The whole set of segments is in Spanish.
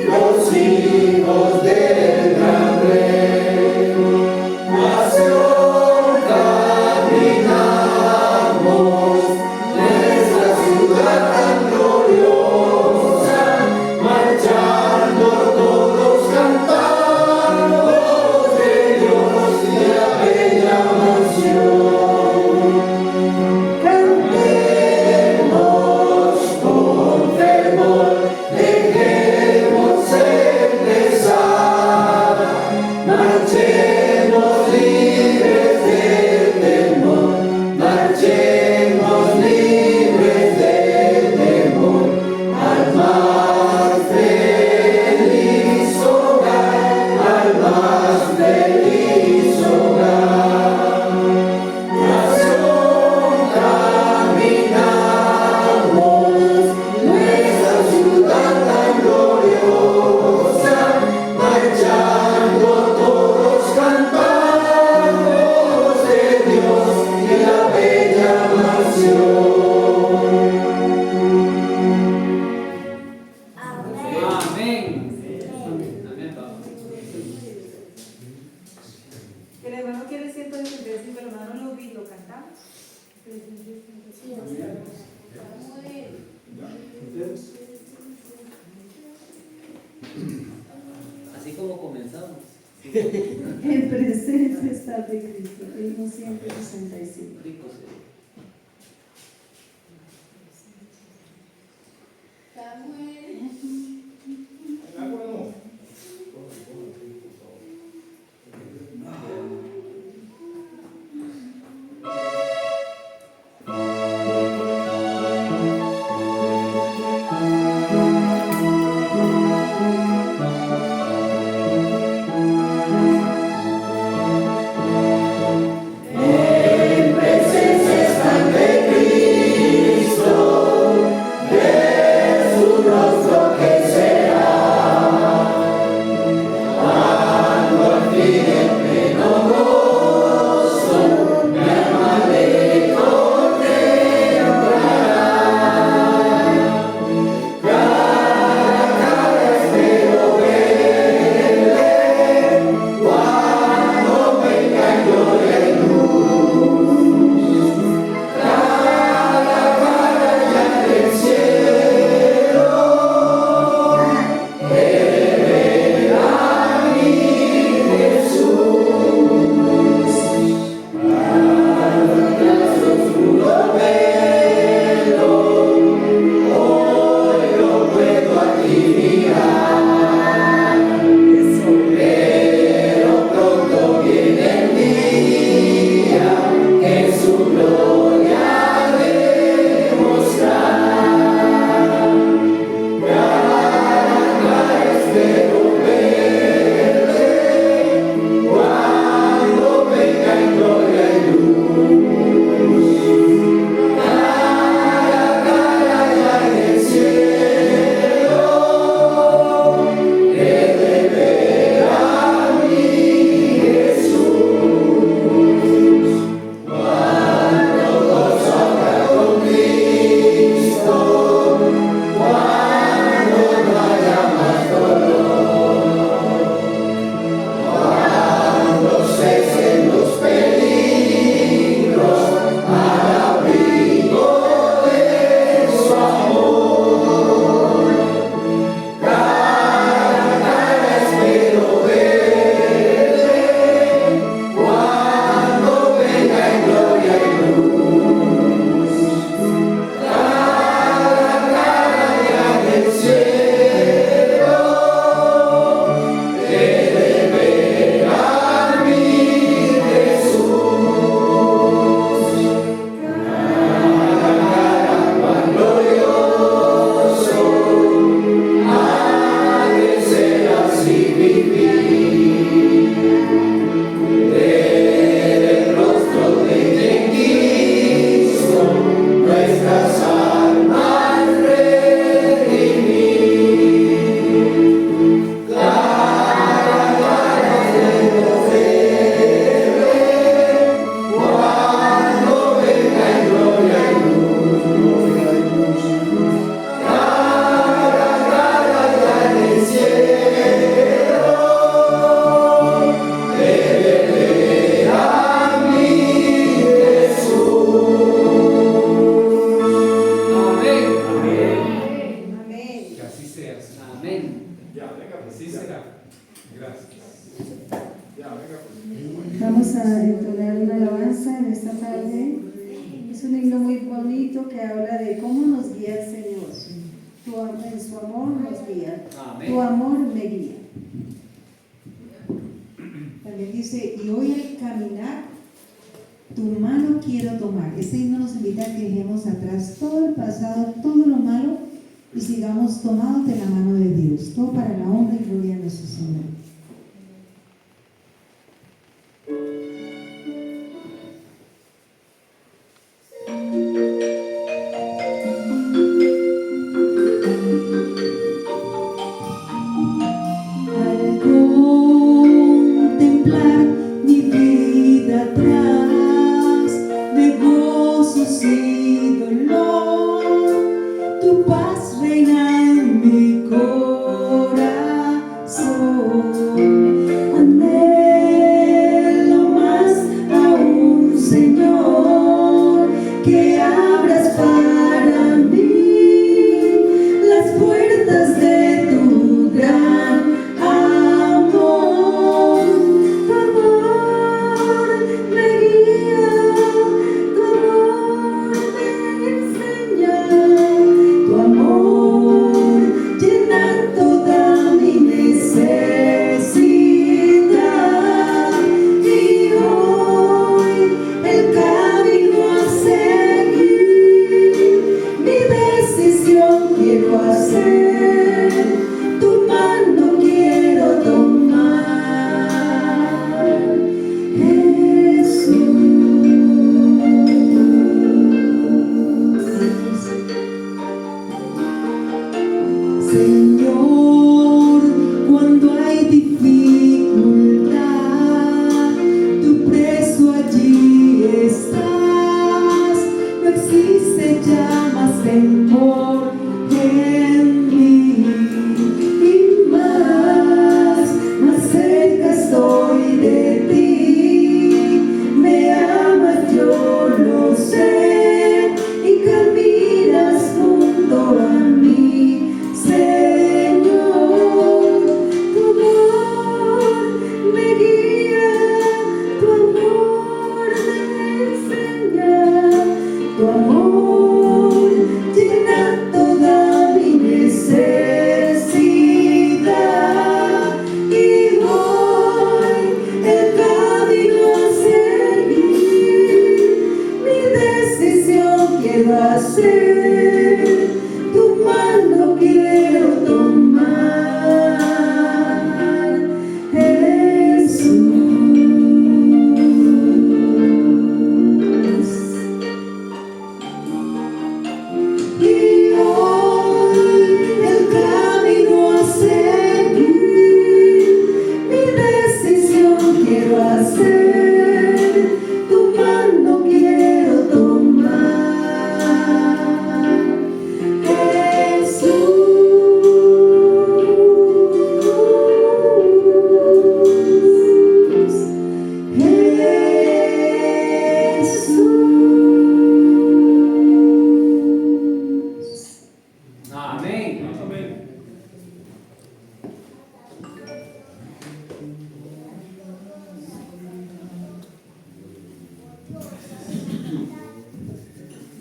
Los hijos del gran rey. Así como comenzamos. En presencia está de Cristo, el 165. Rico, sí. Vamos a entonar una alabanza en esta tarde. Es un himno muy bonito que habla de cómo nos guía el Señor. En su amor nos guía. Amén. Tu amor me guía. También dice, y hoy al caminar, tu mano quiero tomar. Este himno nos invita a que dejemos atrás todo el pasado, todo lo malo, y sigamos tomados de la mano de Dios. Todo para la honra y gloria de nuestro Señor. Anhelo más a un Señor.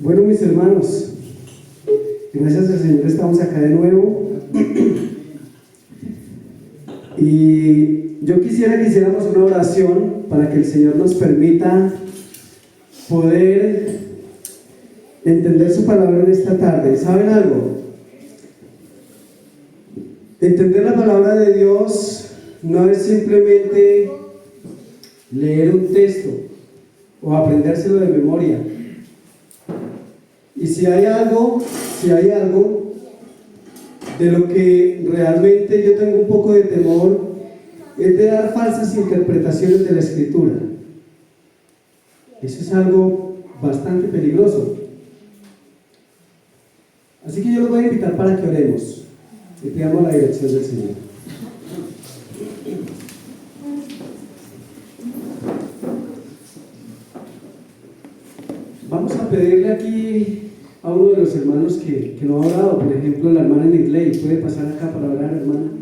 Bueno, mis hermanos, gracias al Señor estamos acá de nuevo. Y yo quisiera que hiciéramos una oración para que el Señor nos permita poder entender su palabra en esta tarde. ¿Saben algo? Entender la palabra de Dios no es simplemente leer un texto o aprendérselo de memoria. Y si hay algo de lo que realmente yo tengo un poco de temor, es de dar falsas interpretaciones de la Escritura. Eso es algo bastante peligroso. Así que yo los voy a invitar para que oremos y pidamos la dirección del Señor. Vamos a pedirle aquí a uno de los hermanos que no ha orado, por ejemplo, la hermana Nigley. ¿Puede pasar acá para orar, hermana?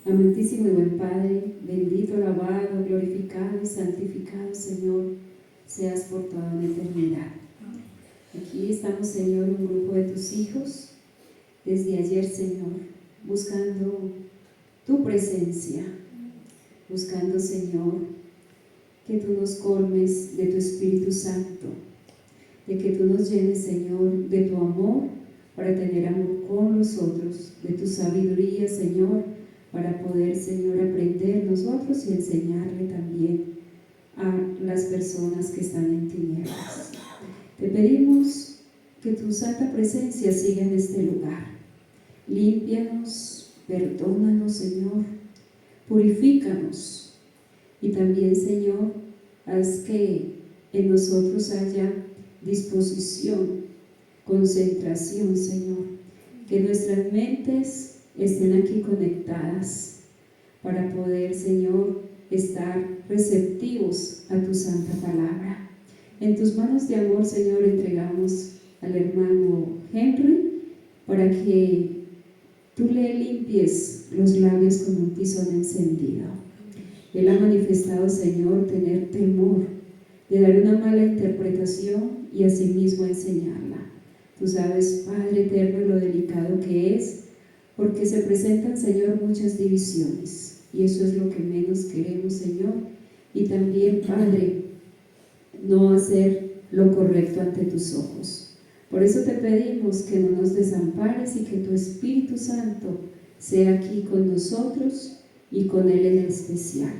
Amantísimo y buen Padre, bendito, alabado, glorificado y santificado, Señor, seas por toda la eternidad. Aquí estamos, Señor, un grupo de tus hijos, desde ayer, Señor, buscando tu presencia, buscando, Señor, que tú nos colmes de tu Espíritu Santo, de que tú nos llenes, Señor, de tu amor para tener amor con los otros, de tu sabiduría, Señor, para poder, Señor, aprender nosotros y enseñarle también a las personas que están en tinieblas. Te pedimos que tu santa presencia siga en este lugar. Límpianos, perdónanos, Señor, purifícanos y también, Señor, haz que en nosotros haya disposición, concentración, Señor, que nuestras mentes estén aquí conectadas para poder, Señor, estar receptivos a tu santa palabra. En tus manos de amor, Señor, entregamos al hermano Henry para que tú le limpies los labios con un tizón encendido. Él ha manifestado, Señor, tener temor de dar una mala interpretación y asimismo enseñarla. Tú sabes, Padre eterno, lo delicado que es, porque se presentan, Señor, muchas divisiones, y eso es lo que menos queremos, Señor, y también, Padre, no hacer lo correcto ante tus ojos. Por eso te pedimos que no nos desampares y que tu Espíritu Santo sea aquí con nosotros y con Él en especial.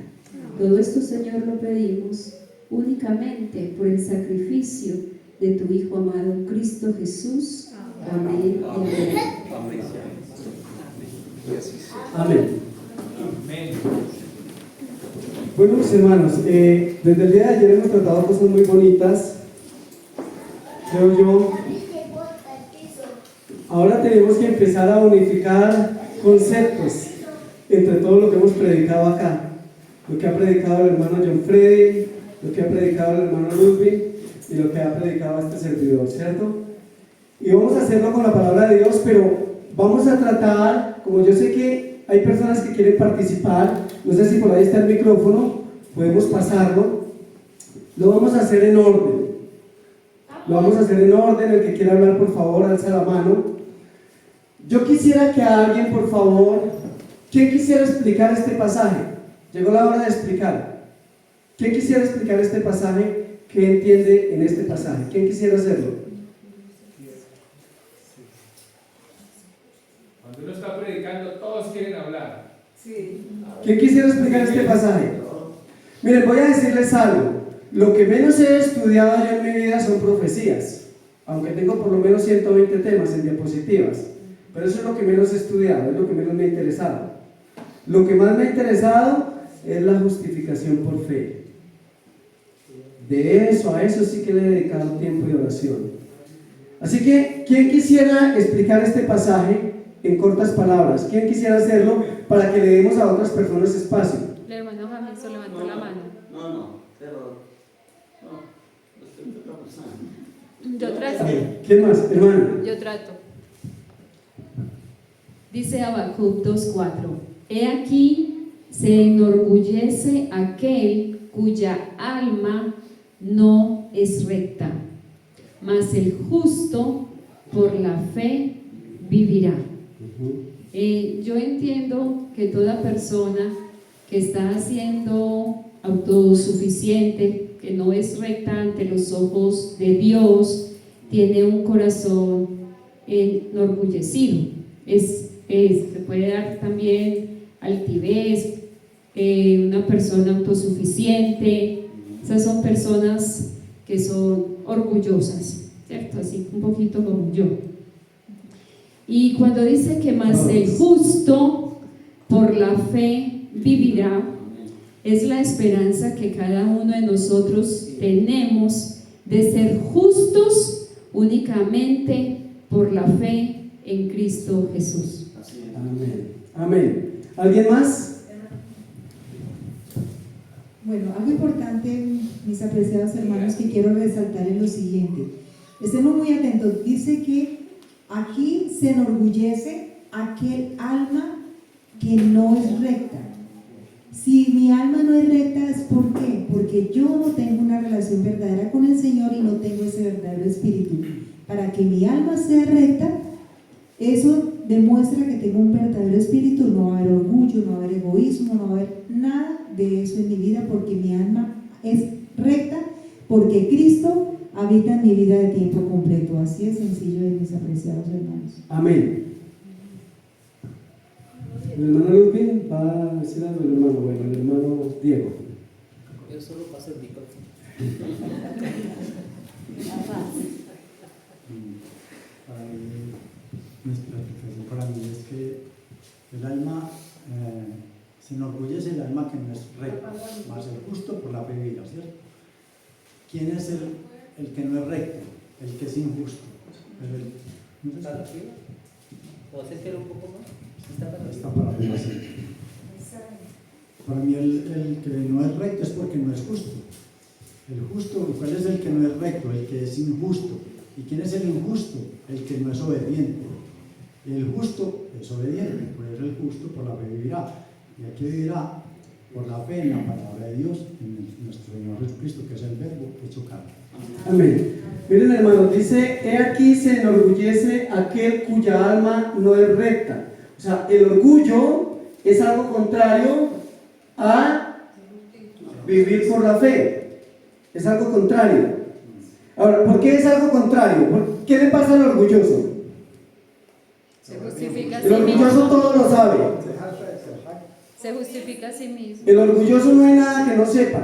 Todo esto, Señor, lo pedimos únicamente por el sacrificio de tu Hijo amado, Cristo Jesús. Amén. Amén. Amén. Bueno, mis hermanos, desde el día de ayer hemos tratado cosas muy bonitas, creo yo. Ahora tenemos que empezar a unificar conceptos entre todo lo que hemos predicado acá. Lo que ha predicado el hermano John Freddy, lo que ha predicado el hermano Ludwig y lo que ha predicado este servidor, ¿cierto? Y vamos a hacerlo con la palabra de Dios, pero vamos a tratar, como yo sé que hay personas que quieren participar, no sé si por ahí está el micrófono, podemos pasarlo, lo vamos a hacer en orden. Lo vamos a hacer en orden. El que quiera hablar, por favor, alza la mano. Yo quisiera que alguien, por favor, ¿quién quisiera explicar este pasaje? Llegó la hora de explicar. ¿Quién quisiera explicar este pasaje? ¿Qué entiende en este pasaje? ¿Quién quisiera hacerlo? Cuando uno está predicando, todos quieren hablar. Sí. ¿Quién quisiera explicar este pasaje? Miren, voy a decirles algo. Lo que menos he estudiado yo en mi vida son profecías, aunque tengo por lo menos 120 temas en diapositivas, pero eso es lo que menos he estudiado, es lo que menos me ha interesado. Lo que más me ha interesado es la justificación por fe. De eso, a eso sí que le he dedicado tiempo y oración. Así que, ¿quién quisiera explicar este pasaje en cortas palabras? ¿Quién quisiera hacerlo para que le demos a otras personas espacio? El hermano Jameson levantó la mano. Yo trato. ¿Quién más, hermano? Yo trato. Dice Habacuc 2:4, he aquí se enorgullece aquel cuya alma no es recta, mas el justo por la fe vivirá. Yo entiendo que toda persona que está siendo autosuficiente, que no es recta ante los ojos de Dios, tiene un corazón enorgullecido. Se puede dar también altivez, una persona autosuficiente. Esas son personas que son orgullosas, ¿cierto? Así un poquito como yo. Y cuando dice que más el justo por la fe vivirá, es la esperanza que cada uno de nosotros tenemos de ser justos únicamente por la fe en Cristo Jesús. Amén. Amén. ¿Alguien más? Bueno, algo importante, mis apreciados hermanos, que quiero resaltar es lo siguiente. Estemos muy atentos. Dice que aquí se enorgullece aquel alma que no es recta. Si mi alma no es recta, ¿es por qué? Porque yo no tengo una relación verdadera con el Señor y no tengo ese verdadero espíritu. Para que mi alma sea recta, eso demuestra que tengo un verdadero espíritu. No va a haber orgullo, no va a haber egoísmo, no va a haber nada de eso en mi vida, porque mi alma es recta, porque Cristo habita en mi vida de tiempo completo. Así es sencillo, mis apreciados hermanos. Amén. El hermano Ludwig va a decir algo del hermano, bueno, el hermano Diego. Yo solo paso el micrófono. Para mí es que el alma se enorgullece, el alma que no es recta, más el justo por la fe vivirá, ¿cierto? ¿Quién es el que no es recto? El que es injusto. ¿Está arriba? ¿O acérquelo un poco más? Está para arriba, sí. Para mí el que no es recto es porque no es justo. El justo, ¿cuál es el que no es recto? El que es injusto. ¿Y quién es el injusto? El que no es obediente. El justo es obediente, por eso el justo por la fe vivirá. Y aquí vivirá por la fe en la palabra de Dios, en nuestro Señor Jesucristo, que es el verbo hecho carne. Amén. Miren, hermanos, dice, he aquí se enorgullece aquel cuya alma no es recta. O sea, el orgullo es algo contrario a vivir por la fe. Es algo contrario. Ahora, ¿por qué es algo contrario? ¿Qué le pasa al orgulloso? Se justifica a sí El orgulloso mismo. todo lo sabe. Se justifica a sí mismo. El orgulloso no hay nada que no sepa.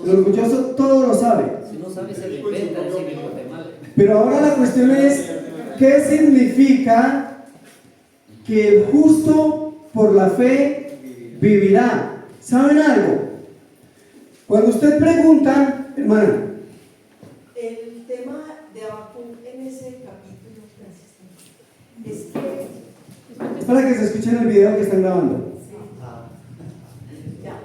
El orgulloso todo lo sabe. Si no sabe, se lo inventa, decir que lo de mal. Pero ahora la cuestión es, ¿qué significa que el justo por la fe vivirá? ¿Saben algo? Cuando usted pregunta, hermana, el tema de Habacuc en ese capítulo, es que... es para que se escuchen el video que están grabando. Ya.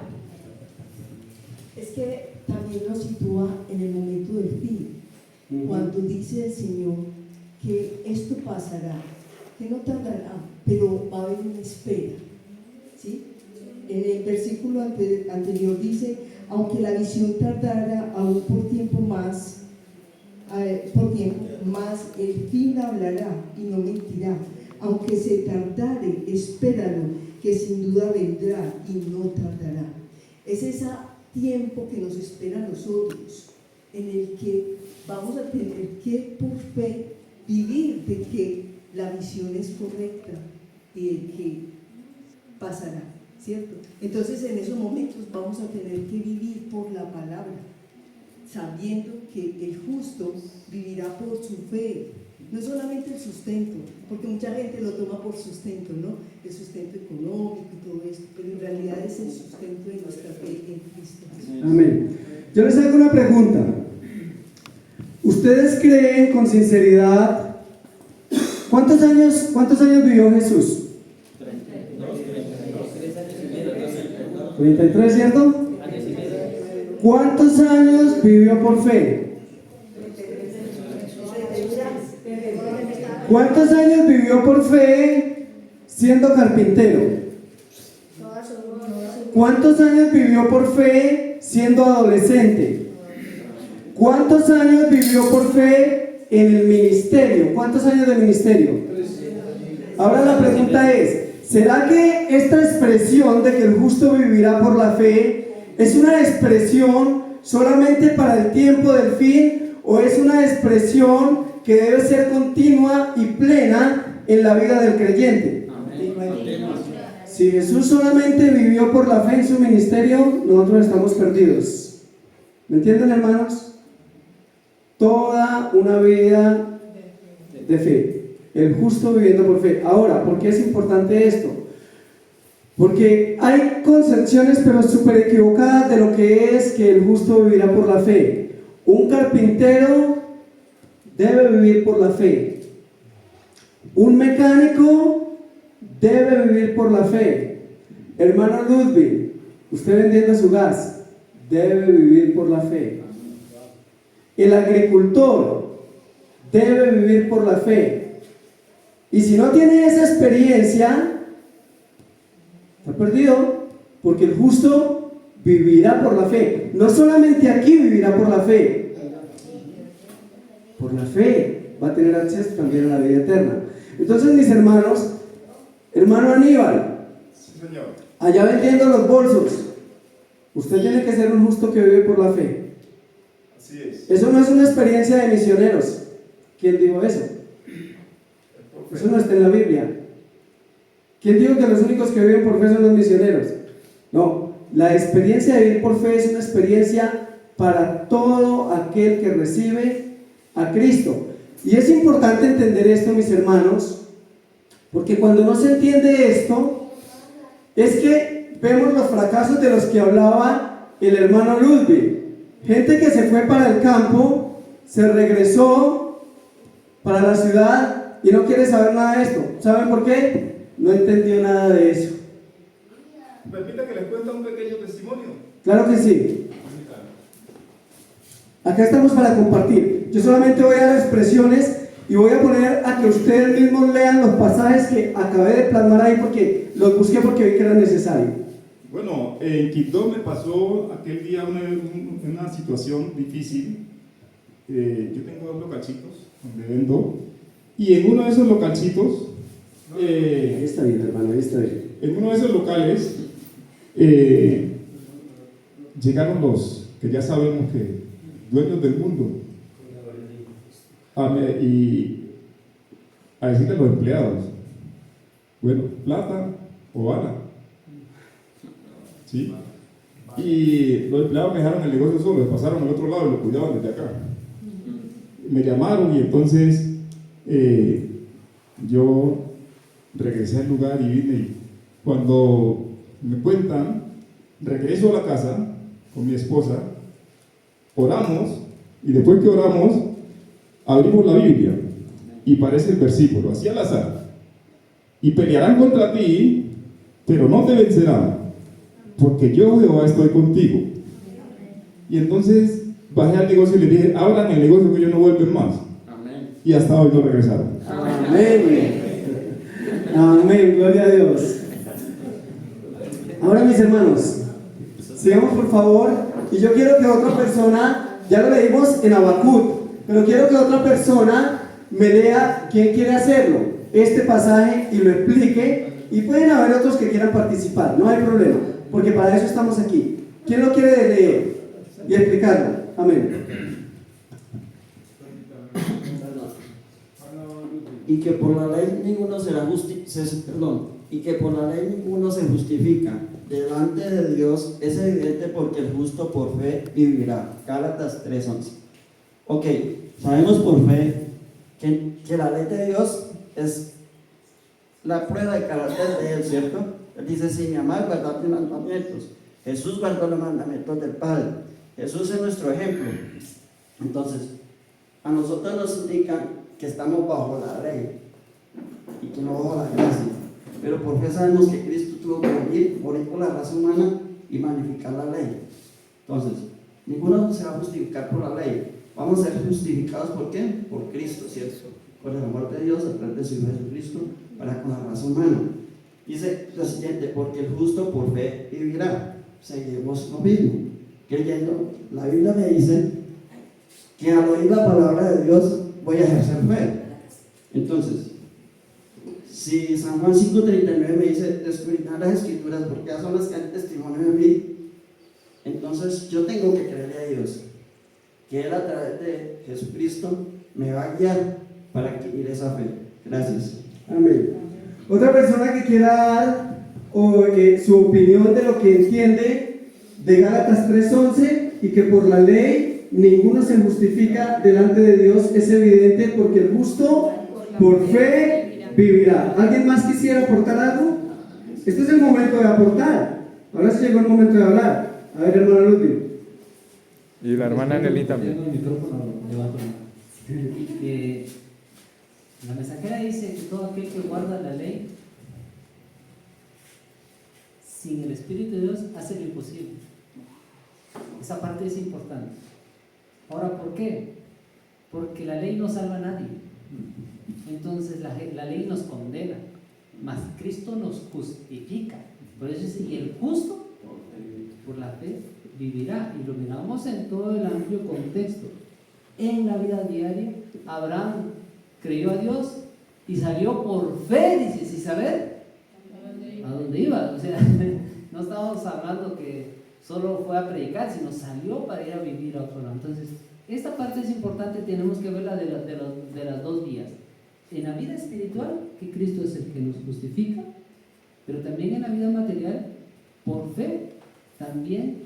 Es que también nos sitúa en el momento del fin, cuando dice el Señor que esto pasará, que no tardará, pero va a haber una espera, ¿sí? En el versículo anterior dice, aunque la visión tardara aún por tiempo más, el fin hablará y no mentirá. Aunque se tardare, espéralo, que sin duda vendrá y no tardará. Es ese tiempo que nos espera a nosotros, en el que vamos a tener que por fe vivir de que la visión es correcta y de que pasará, ¿cierto? Entonces en esos momentos vamos a tener que vivir por la palabra, sabiendo que el justo vivirá por su fe. No solamente el sustento, porque mucha gente lo toma por sustento, ¿no? El sustento económico y todo esto, pero en realidad es el sustento de nuestra fe en Cristo. Amén. Yo les hago una pregunta. ¿Ustedes creen con sinceridad cuántos años vivió Jesús? 33, ¿cierto? ¿Cuántos años vivió por fe? ¿Cuántos años vivió por fe siendo carpintero? ¿Cuántos años vivió por fe siendo adolescente? ¿Cuántos años vivió por fe en el ministerio? ¿Cuántos años de ministerio? Ahora la pregunta es, ¿será que esta expresión de que el justo vivirá por la fe es una expresión solamente para el tiempo del fin o es una expresión que debe ser continua y plena en la vida del creyente? Si Jesús solamente vivió por la fe en su ministerio, nosotros estamos perdidos. ¿Me entienden, hermanos? Toda una vida de fe. El justo viviendo por fe. Ahora, ¿por qué es importante esto? Porque hay concepciones pero súper equivocadas de lo que es que el justo vivirá por la fe. Un carpintero debe vivir por la fe. Un mecánico debe vivir por la fe. Hermano Ludwig, usted vendiendo su gas, debe vivir por la fe. El agricultor debe vivir por la fe. Y si no tiene esa experiencia, está perdido, porque el justo vivirá por la fe. No solamente aquí vivirá por la fe, por la fe va a tener acceso también a la vida eterna. Entonces, mis hermanos, hermano Aníbal, sí, señor, allá vendiendo los bolsos, usted tiene que ser un justo que vive por la fe. así es. Eso no es una experiencia de misioneros. ¿Quién dijo eso? Eso no está en la Biblia. ¿Quién dijo que los únicos que viven por fe son los misioneros? No, la experiencia de vivir por fe es una experiencia para todo aquel que recibe a Cristo. Y es importante entender esto, mis hermanos, porque cuando no se entiende esto, es que vemos los fracasos de los que hablaba el hermano Ludwig. Gente que se fue para el campo, se regresó para la ciudad y no quiere saber nada de esto. ¿Saben por qué? No entendió nada de eso. Permita que les cuente un pequeño testimonio. Claro que sí. Acá estamos para compartir. Yo solamente voy a dar expresiones y voy a poner a que ustedes mismos lean los pasajes que acabé de plasmar ahí porque los busqué porque vi que era necesario. Bueno, en Quibdó me pasó aquel día una situación difícil. Yo tengo 2 localcitos donde vendo, y en uno de esos localcitos, Ahí está bien, hermano, ahí está bien. en uno de esos locales, llegaron los que ya sabemos que dueños del mundo y a decirle a los empleados, bueno, plata o bala, ¿sí? Y los empleados me dejaron el negocio solo, les pasaron al otro lado y lo cuidaban desde acá. Me llamaron y entonces yo regresé al lugar y vine, y cuando me cuentan, regreso a la casa con mi esposa, oramos, y después que oramos, abrimos la Biblia y parece el versículo, así al azar: y pelearán contra ti, pero no te vencerán, porque yo, Jehová, estoy contigo. Y entonces bajé al negocio y le dije: abran el negocio que ellos no vuelven más. Amén. Y hasta hoy no regresaron. Amén. Amén, gloria a Dios. Ahora, mis hermanos, sigamos por favor. Y yo quiero que otra persona, ya lo leímos en Habacuc, pero quiero que otra persona me lea, ¿quién quiere hacerlo? Este pasaje y lo explique. Y pueden haber otros que quieran participar, no hay problema, porque para eso estamos aquí. ¿Quién lo quiere leer y explicarlo? Amén. Y que por la ley ninguno y que por la ley ninguno se justifica delante de Dios es evidente, porque el justo por fe vivirá. Gálatas 3:11. Ok, sabemos por fe que la ley de Dios es la prueba de carácter de Él, ¿cierto? Él dice: si me amáis, guardad mis mandamientos. Jesús guardó los mandamientos del Padre. Jesús es nuestro ejemplo. Entonces, a nosotros nos indica que estamos bajo la ley y que no bajo la gracia, pero por fe sabemos que Cristo tuvo que morir por la raza humana y magnificar la ley. Entonces, ninguno se va a justificar por la ley. Vamos a ser justificados ¿por qué? Por Cristo, ¿cierto? Por el amor de Dios a través de su Hijo Jesucristo para con la raza humana. Dice lo siguiente, porque el justo por fe vivirá. Seguimos lo mismo, creyendo. La Biblia me dice que al oír la palabra de Dios voy a ejercer fe. Entonces, si San Juan 5:39 me dice escudriñad las escrituras porque ya son las que dan testimonio de mí, entonces yo tengo que creerle a Dios que Él a través de Jesucristo me va a guiar para adquirir esa fe. Gracias. Amén. Otra persona que quiera dar su opinión de lo que entiende de Gálatas 3:11 y que por la ley ninguno se justifica delante de Dios, es evidente porque el justo por fe vivirá. ¿Alguien más quisiera aportar algo? Este es el momento de aportar. Ahora sí llegó el momento de hablar. A ver, hermano Ludwig. Y la hermana Nelly también. Tengo el micrófono, levanto la mano. La mensajera dice que todo aquel que guarda la ley sin el Espíritu de Dios hace lo imposible. Esa parte es importante. Ahora, ¿por qué? Porque la ley no salva a nadie. Entonces la ley nos condena, mas Cristo nos justifica. Por eso dice, y el justo por la fe vivirá. Y lo miramos en todo el amplio contexto. En la vida diaria, Abraham creyó a Dios y salió por fe, dice, sin saber a dónde iba. O sea, no estábamos hablando que solo fue a predicar, sino salió para ir a vivir a otro lado. Entonces, esta parte es importante, tenemos que verla de las dos vías. En la vida espiritual, que Cristo es el que nos justifica, pero también en la vida material, por fe, también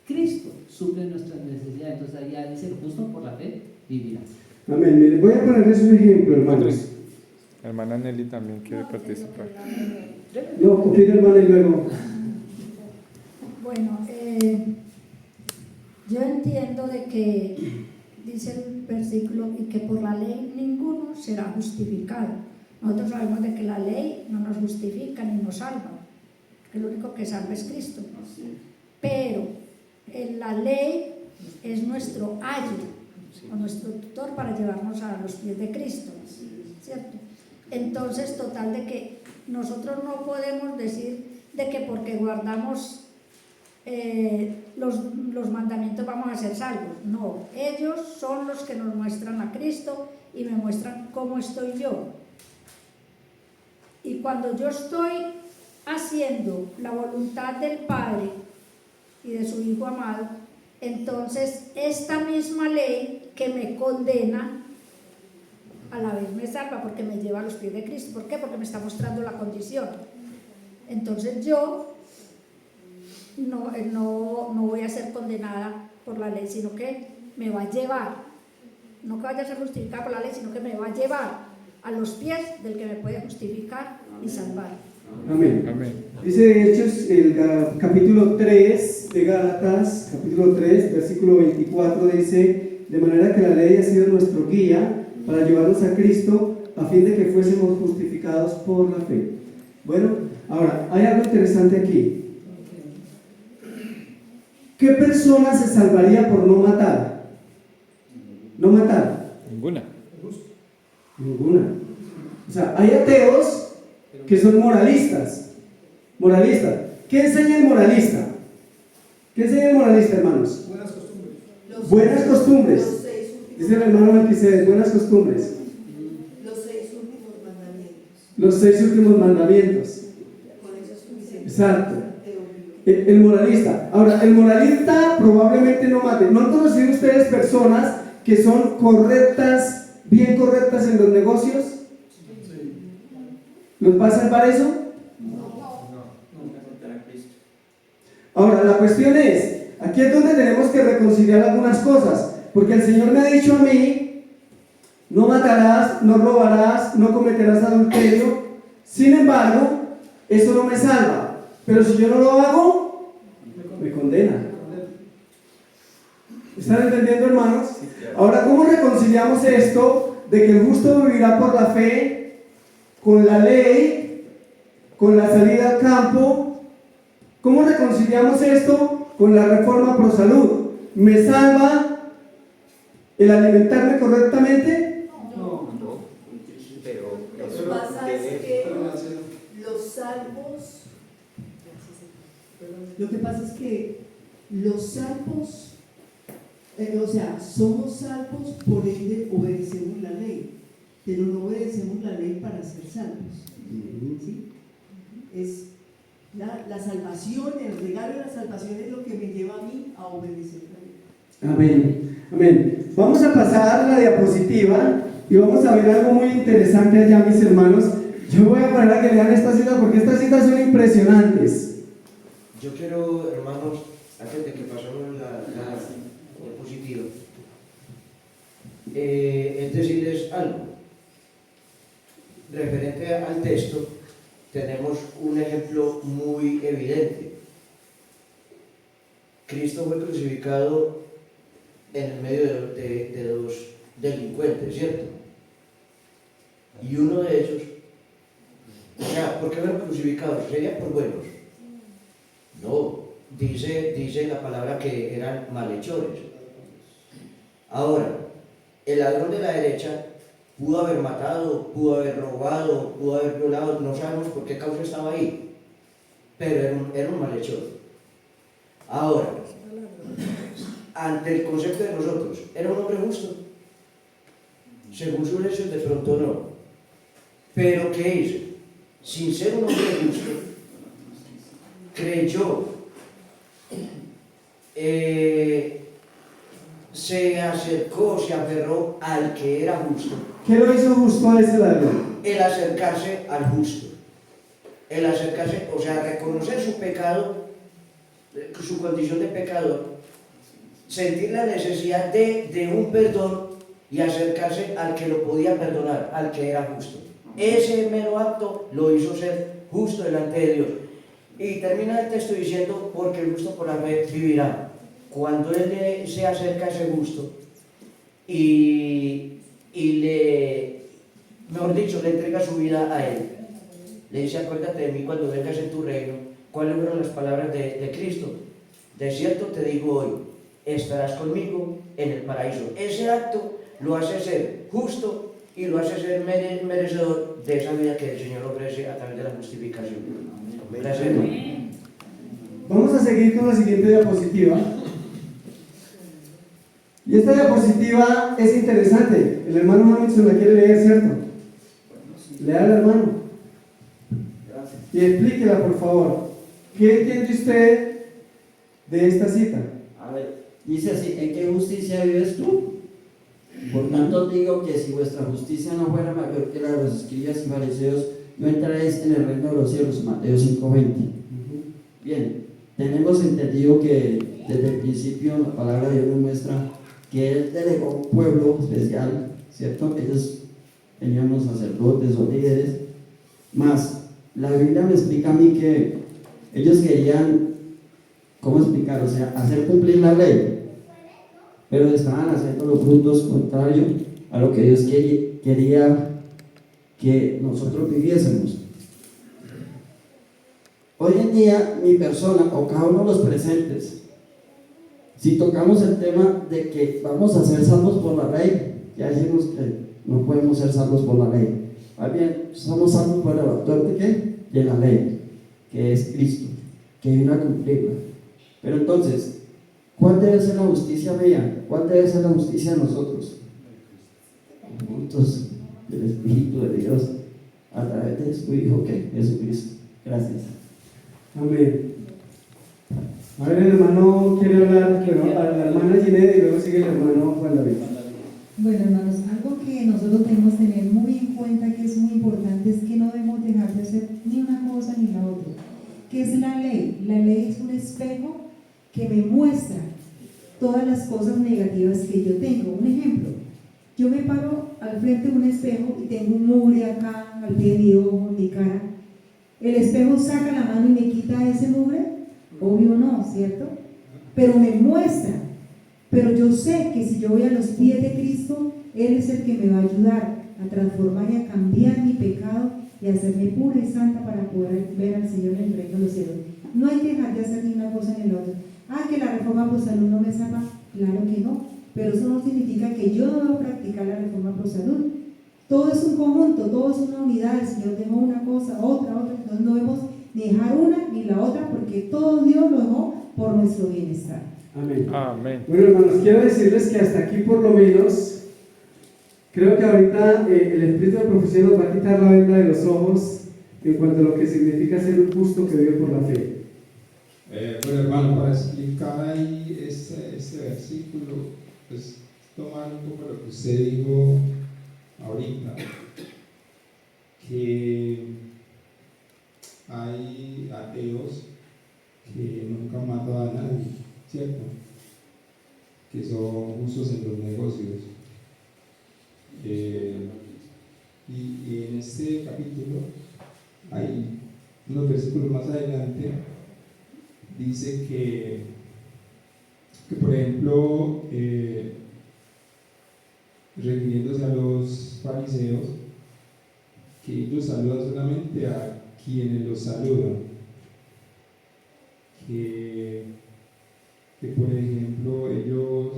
Cristo suple nuestras necesidades. Entonces, allá dice, el justo por la fe vivirá. Amén. Miren, voy a ponerles un ejemplo, hermanos. Hermana Nelly también quiere participar. No, opina hermano y luego. Bueno, yo entiendo de que dice el versículo y que por la ley ninguno será justificado. Nosotros sabemos de que la ley no nos justifica ni nos salva, que lo único que salva es Cristo. Pero la ley es nuestro ayo o nuestro tutor para llevarnos a los pies de Cristo, ¿cierto? Entonces, total de que nosotros no podemos decir de que porque guardamos los mandamientos vamos a ser salvos. No, ellos son los que nos muestran a Cristo y me muestran cómo estoy yo. Y cuando yo estoy haciendo la voluntad del Padre y de su Hijo amado, entonces esta misma ley que me condena a la vez me salva porque me lleva a los pies de Cristo. ¿Por qué? Porque me está mostrando la condición. Entonces yo no voy a ser condenada por la ley, sino que me va a llevar, no que vaya a ser justificada por la ley, sino que me va a llevar a los pies del que me puede justificar y salvar. Amén. Amén. Dice Hechos, el capítulo 3 de Gálatas, capítulo 3, versículo 24, dice, de manera que la ley ha sido nuestro guía para llevarnos a Cristo a fin de que fuésemos justificados por la fe. Bueno, ahora, hay algo interesante aquí. ¿Qué persona se salvaría por no matar? ¿No matar? Ninguna. Ninguna. O sea, hay ateos que son moralistas. Moralistas. ¿Qué enseña el moralista? ¿Qué enseña el moralista, hermanos? Buenas costumbres. Buenas costumbres. Dice el hermano Melquisedec, buenas costumbres. Los 6 últimos mandamientos. Los 6 últimos mandamientos. Con eso es suficiente. Exacto. El moralista. Ahora, el moralista probablemente no mate. ¿No han conocido ustedes personas que son correctas, bien correctas en los negocios? ¿Los va a salvar eso? Ahora, la cuestión es, aquí es donde tenemos que reconciliar algunas cosas, porque el Señor me ha dicho a mí, no matarás, no robarás, no cometerás adulterio. Sin embargo, eso no me salva. Pero si yo no lo hago, me condena. ¿Están entendiendo, hermanos? Ahora, ¿cómo reconciliamos esto de que el justo vivirá por la fe, con la ley, con la salida al campo? ¿Cómo reconciliamos esto con la reforma pro salud? ¿Me salva el alimentarme correctamente? No. Lo que pasa es que los salvos, lo que pasa es que los salvos, o sea, somos salvos, por ende obedecemos la ley, pero no obedecemos la ley para ser salvos. ¿Sí? Es la salvación, el regalo de la salvación es lo que me lleva a mí a obedecer la ley. Amén. Amén. Vamos a pasar a la diapositiva y vamos a ver algo muy interesante allá, mis hermanos. Yo voy a poner a que lean esta cita porque estas citas son impresionantes. Yo quiero, hermanos, antes de que pasemos la diapositiva, es decirles algo. Referente al texto, tenemos un ejemplo muy evidente. Cristo fue crucificado en el medio de dos delincuentes, ¿cierto? Y uno de ellos, o sea, ¿por qué fueron crucificados? ¿Sería por buenos? No, dice la palabra que eran malhechores. Ahora, el ladrón de la derecha pudo haber matado, pudo haber robado, pudo haber violado, no sabemos por qué causa estaba ahí, pero era un malhechor. Ahora, ante el concepto de nosotros, ¿era un hombre justo? Según sus hechos, de pronto no. Pero ¿qué hizo? Sin ser un hombre justo, creyó, se acercó, se aferró al que era justo. ¿Qué lo hizo justo a ese ladrón? El acercarse al justo. El acercarse, o sea, reconocer su pecado, su condición de pecador, sentir la necesidad de un perdón y acercarse al que lo podía perdonar, al que era justo. Ese mero acto lo hizo ser justo delante de Dios. Y termina el texto diciendo, porque el justo por la fe vivirá. Cuando él se acerca a ese justo y le, mejor dicho, le entrega su vida a él, le dice, acuérdate de mí cuando vengas en tu reino. ¿Cuáles fueron las palabras de Cristo? De cierto te digo hoy, estarás conmigo en el paraíso. Ese acto lo hace ser justo y lo hace ser merecedor de esa vida que el Señor ofrece a través de la justificación. Gracias. Vamos a seguir con la siguiente diapositiva. Y esta diapositiva es interesante. El hermano Manuel se la quiere leer, ¿cierto? Lea al hermano. Y explíquela, por favor. ¿Qué entiende usted de esta cita? A ver, dice así, ¿en qué justicia vives tú? Por tanto digo que si vuestra justicia no fuera mayor que la de los escribas y fariseos, no entraréis en el reino de los cielos. Mateo 5:20. Bien, tenemos entendido que desde el principio la palabra de Dios nos muestra que Él delegó un pueblo especial, ¿cierto? Ellos tenían los sacerdotes o líderes, más la Biblia me explica a mí que ellos querían, ¿cómo explicar? O sea, hacer cumplir la ley, pero estaban haciendo los frutos contrarios a lo que Dios quería que nosotros viviésemos. Hoy en día, mi persona o cada uno de los presentes, si tocamos el tema de que vamos a ser salvos por la ley, ya dijimos que no podemos ser salvos por la ley. Más bien, somos salvos por el autor de ¿qué? De la ley, que es Cristo, que vino a cumplirla. Pero entonces, ¿cuál debe ser la justicia mía? ¿Cuál debe ser la justicia de nosotros? Juntos del Espíritu de Dios, a través de su Hijo, que es Jesucristo. Gracias. Amén. A ver, el hermano quiere hablar, pero a la hermana Ginette y luego sigue el hermano Juan David. Bueno, hermanos, algo que nosotros tenemos que tener muy en cuenta, que es muy importante, es que no debemos dejar de hacer ni una cosa ni la otra. ¿Qué es la ley? La ley es un espejo que me muestra todas las cosas negativas que yo tengo. Un ejemplo, yo me paro al frente de un espejo y tengo un mugre acá, al pie de mi ojo, en mi cara. ¿El espejo saca la mano y me quita ese mugre? Obvio no, ¿cierto? Pero me muestra. Pero yo sé que si yo voy a los pies de Cristo, Él es el que me va a ayudar a transformar y a cambiar mi pecado y a hacerme pura y santa para poder ver al Señor en el reino de los cielos. No hay que dejar de hacer ni una cosa ni la otra. Que la reforma por salud no me salva. Claro que no. Pero eso no significa que yo no debo practicar la reforma por salud. Todo es un conjunto, todo es una unidad. El Señor dejó una cosa, otra. Entonces no debemos ni dejar una ni la otra, porque todo Dios lo dejó por nuestro bienestar. Amén. Amén. Bueno, hermanos, quiero decirles que hasta aquí por lo menos, creo que ahorita el Espíritu de profecía nos va a quitar la venda de los ojos en cuanto a lo que significa ser un justo que vive por la fe. Bueno, hermano, para explicar ahí ese versículo, pues tomar un poco lo que usted dijo ahorita, que hay ateos que nunca han matado a nadie, ¿cierto? Que son justos en los negocios. Y en este capítulo hay unos versículos más adelante, dice que por ejemplo, refiriéndose a los fariseos, que ellos saludan solamente a quienes los saludan, que por ejemplo ellos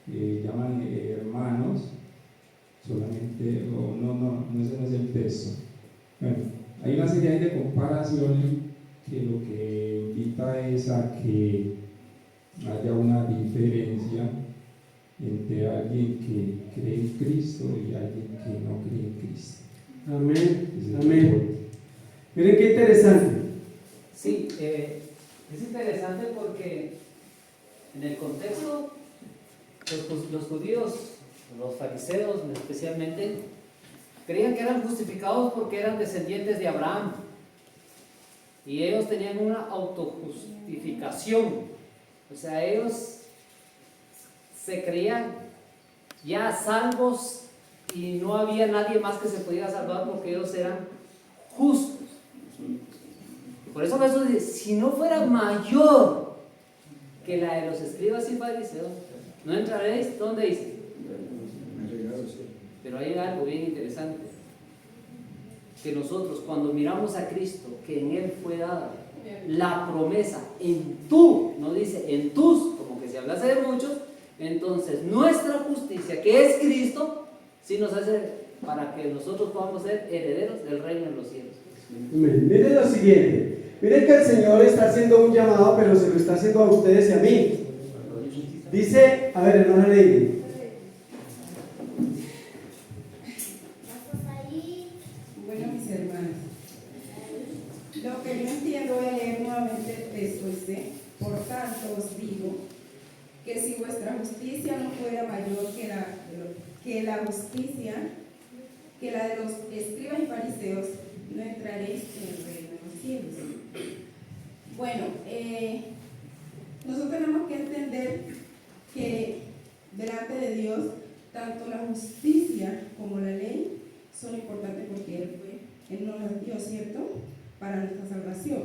llaman hermanos solamente, o no, ese no es el texto. Bueno, hay una serie de comparaciones que lo que invita es a que haya una diferencia entre alguien que cree en Cristo y alguien que no cree en Cristo. Amén, amén. Miren qué interesante. Sí, es interesante porque en el contexto los judíos, los fariseos especialmente, creían que eran justificados porque eran descendientes de Abraham y ellos tenían una autojustificación. O sea, ellos se creían ya salvos y no había nadie más que se pudiera salvar porque ellos eran justos. Por eso Jesús dice, si no fuera mayor que la de los escribas y fariseos, no entraréis, ¿dónde dice? Pero hay algo bien interesante, que nosotros cuando miramos a Cristo, que en Él fue dada la promesa, en tú, no dice en tus, como que se hablase de muchos, entonces nuestra justicia, que es Cristo, sí nos hace para que nosotros podamos ser herederos del reino de los cielos. Miren lo siguiente, miren que el Señor está haciendo un llamado, pero se lo está haciendo a ustedes y a mí. Dice, a ver, hermana Lady. Bueno, mis hermanos, lo que yo entiendo, voy a leer nuevamente el texto este. Por tanto os digo que si vuestra justicia no fuera mayor que la justicia, que la de los escribas y fariseos, no entraréis en el reino de los cielos. Bueno, nosotros tenemos que entender que delante de Dios, tanto la justicia como la ley son importantes porque Él nos las dio, ¿cierto?, para nuestra salvación.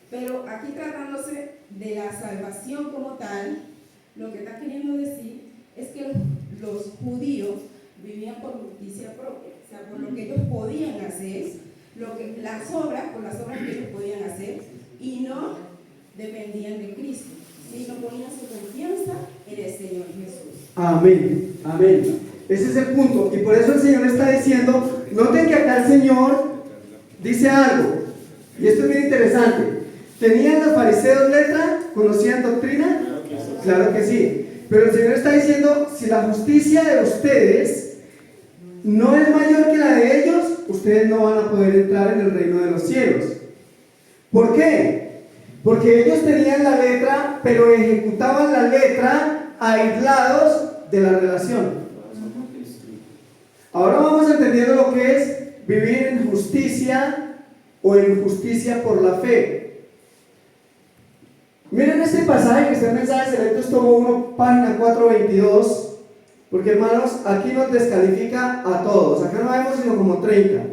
Pero aquí tratándose de la salvación como tal, lo que está queriendo decir es que los judíos vivían por justicia propia, o sea, por lo que ellos podían hacer, por las obras que ellos podían hacer, y no dependían de Cristo, sino ponían su confianza en el Señor Jesús. Amén, amén. Ese es el punto. Y por eso el Señor está diciendo, noten que acá el Señor dice algo, y esto es muy interesante. ¿Tenían los fariseos letra? ¿Conocían doctrina? Claro que sí. Pero el Señor está diciendo, si la justicia de ustedes no es mayor que la de ellos, ustedes no van a poder entrar en el reino de los cielos. ¿Por qué? Porque ellos tenían la letra, pero ejecutaban la letra aislados de la relación. Ahora vamos entendiendo lo que es vivir en justicia o en justicia por la fe. Miren este pasaje que está en Mensajes Selectos, tomo 1, página 422, porque hermanos, aquí nos descalifica a todos. Acá no vemos sino como 30.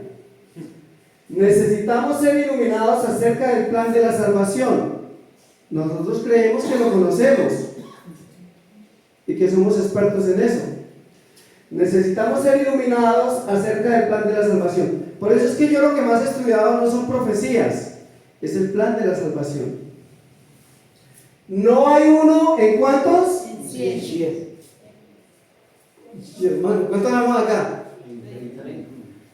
Necesitamos ser iluminados acerca del plan de la salvación. Nosotros creemos que lo conocemos y que somos expertos en eso. Necesitamos ser iluminados acerca del plan de la salvación. Por eso es que yo lo que más he estudiado no son profecías, es el plan de la salvación. No hay uno, ¿en cuántos? En 100. Hermano, ¿cuántos vamos acá?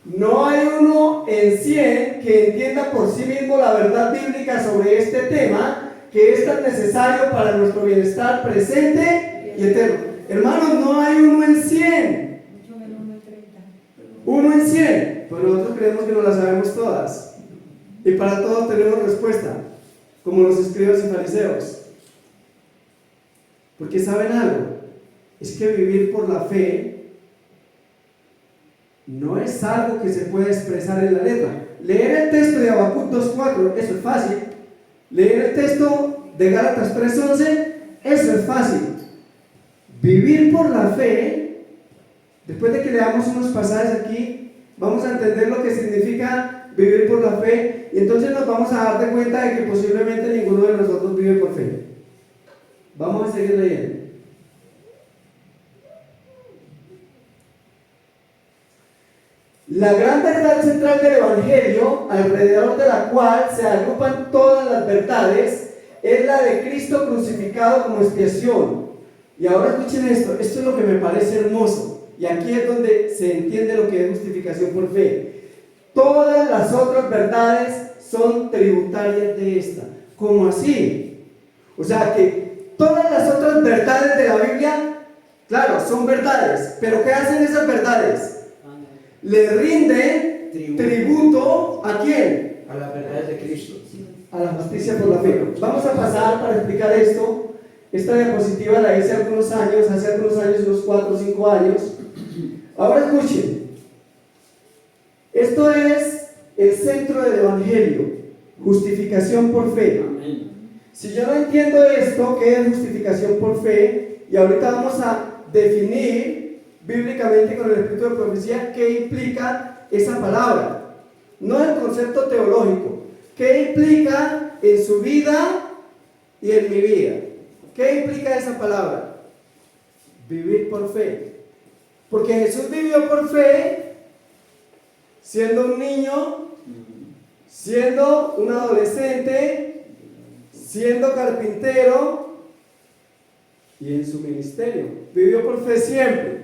No hay uno en 100 que entienda por sí mismo la verdad bíblica sobre este tema, que es tan necesario para nuestro bienestar presente y eterno. Hermanos, no hay uno en 100. Uno en 100. Pero nosotros creemos que no las sabemos todas. Y para todos tenemos respuesta, como los escribas y fariseos. Porque ¿saben algo? Es que vivir por la fe no es algo que se pueda expresar en la letra. Leer el texto de Habacuc 2.4, eso es fácil. Leer el texto de Gálatas 3.11, eso es fácil. Vivir por la fe, después de que leamos unos pasajes aquí, vamos a entender lo que significa vivir por la fe, y entonces nos vamos a dar de cuenta de que posiblemente ninguno de nosotros vive por fe. Vamos a seguir leyendo. La gran verdad central del Evangelio, alrededor de la cual se agrupan todas las verdades, es la de Cristo crucificado como expiación. Y ahora escuchen esto es lo que me parece hermoso, y aquí es donde se entiende lo que es justificación por fe. Todas las otras verdades son tributarias de esta. ¿Cómo así? O sea que todas las otras verdades de la Biblia, claro, son verdades, pero ¿qué hacen esas verdades? Le rinden tributo ¿a quién? A las verdades de Cristo. A la justicia por la fe. Vamos a pasar para explicar esto. Esta diapositiva la hice hace algunos años, unos 4 o 5 años. Ahora escuchen. Esto es el centro del Evangelio, justificación por fe. Si yo no entiendo esto, ¿qué es justificación por fe? Y ahorita vamos a definir bíblicamente con el espíritu de profecía qué implica esa palabra, no el concepto teológico, qué implica en su vida y en mi vida. ¿Qué implica esa palabra? Vivir por fe. Porque Jesús vivió por fe siendo un niño, siendo un adolescente, siendo carpintero y en su ministerio. Vivió por fe siempre.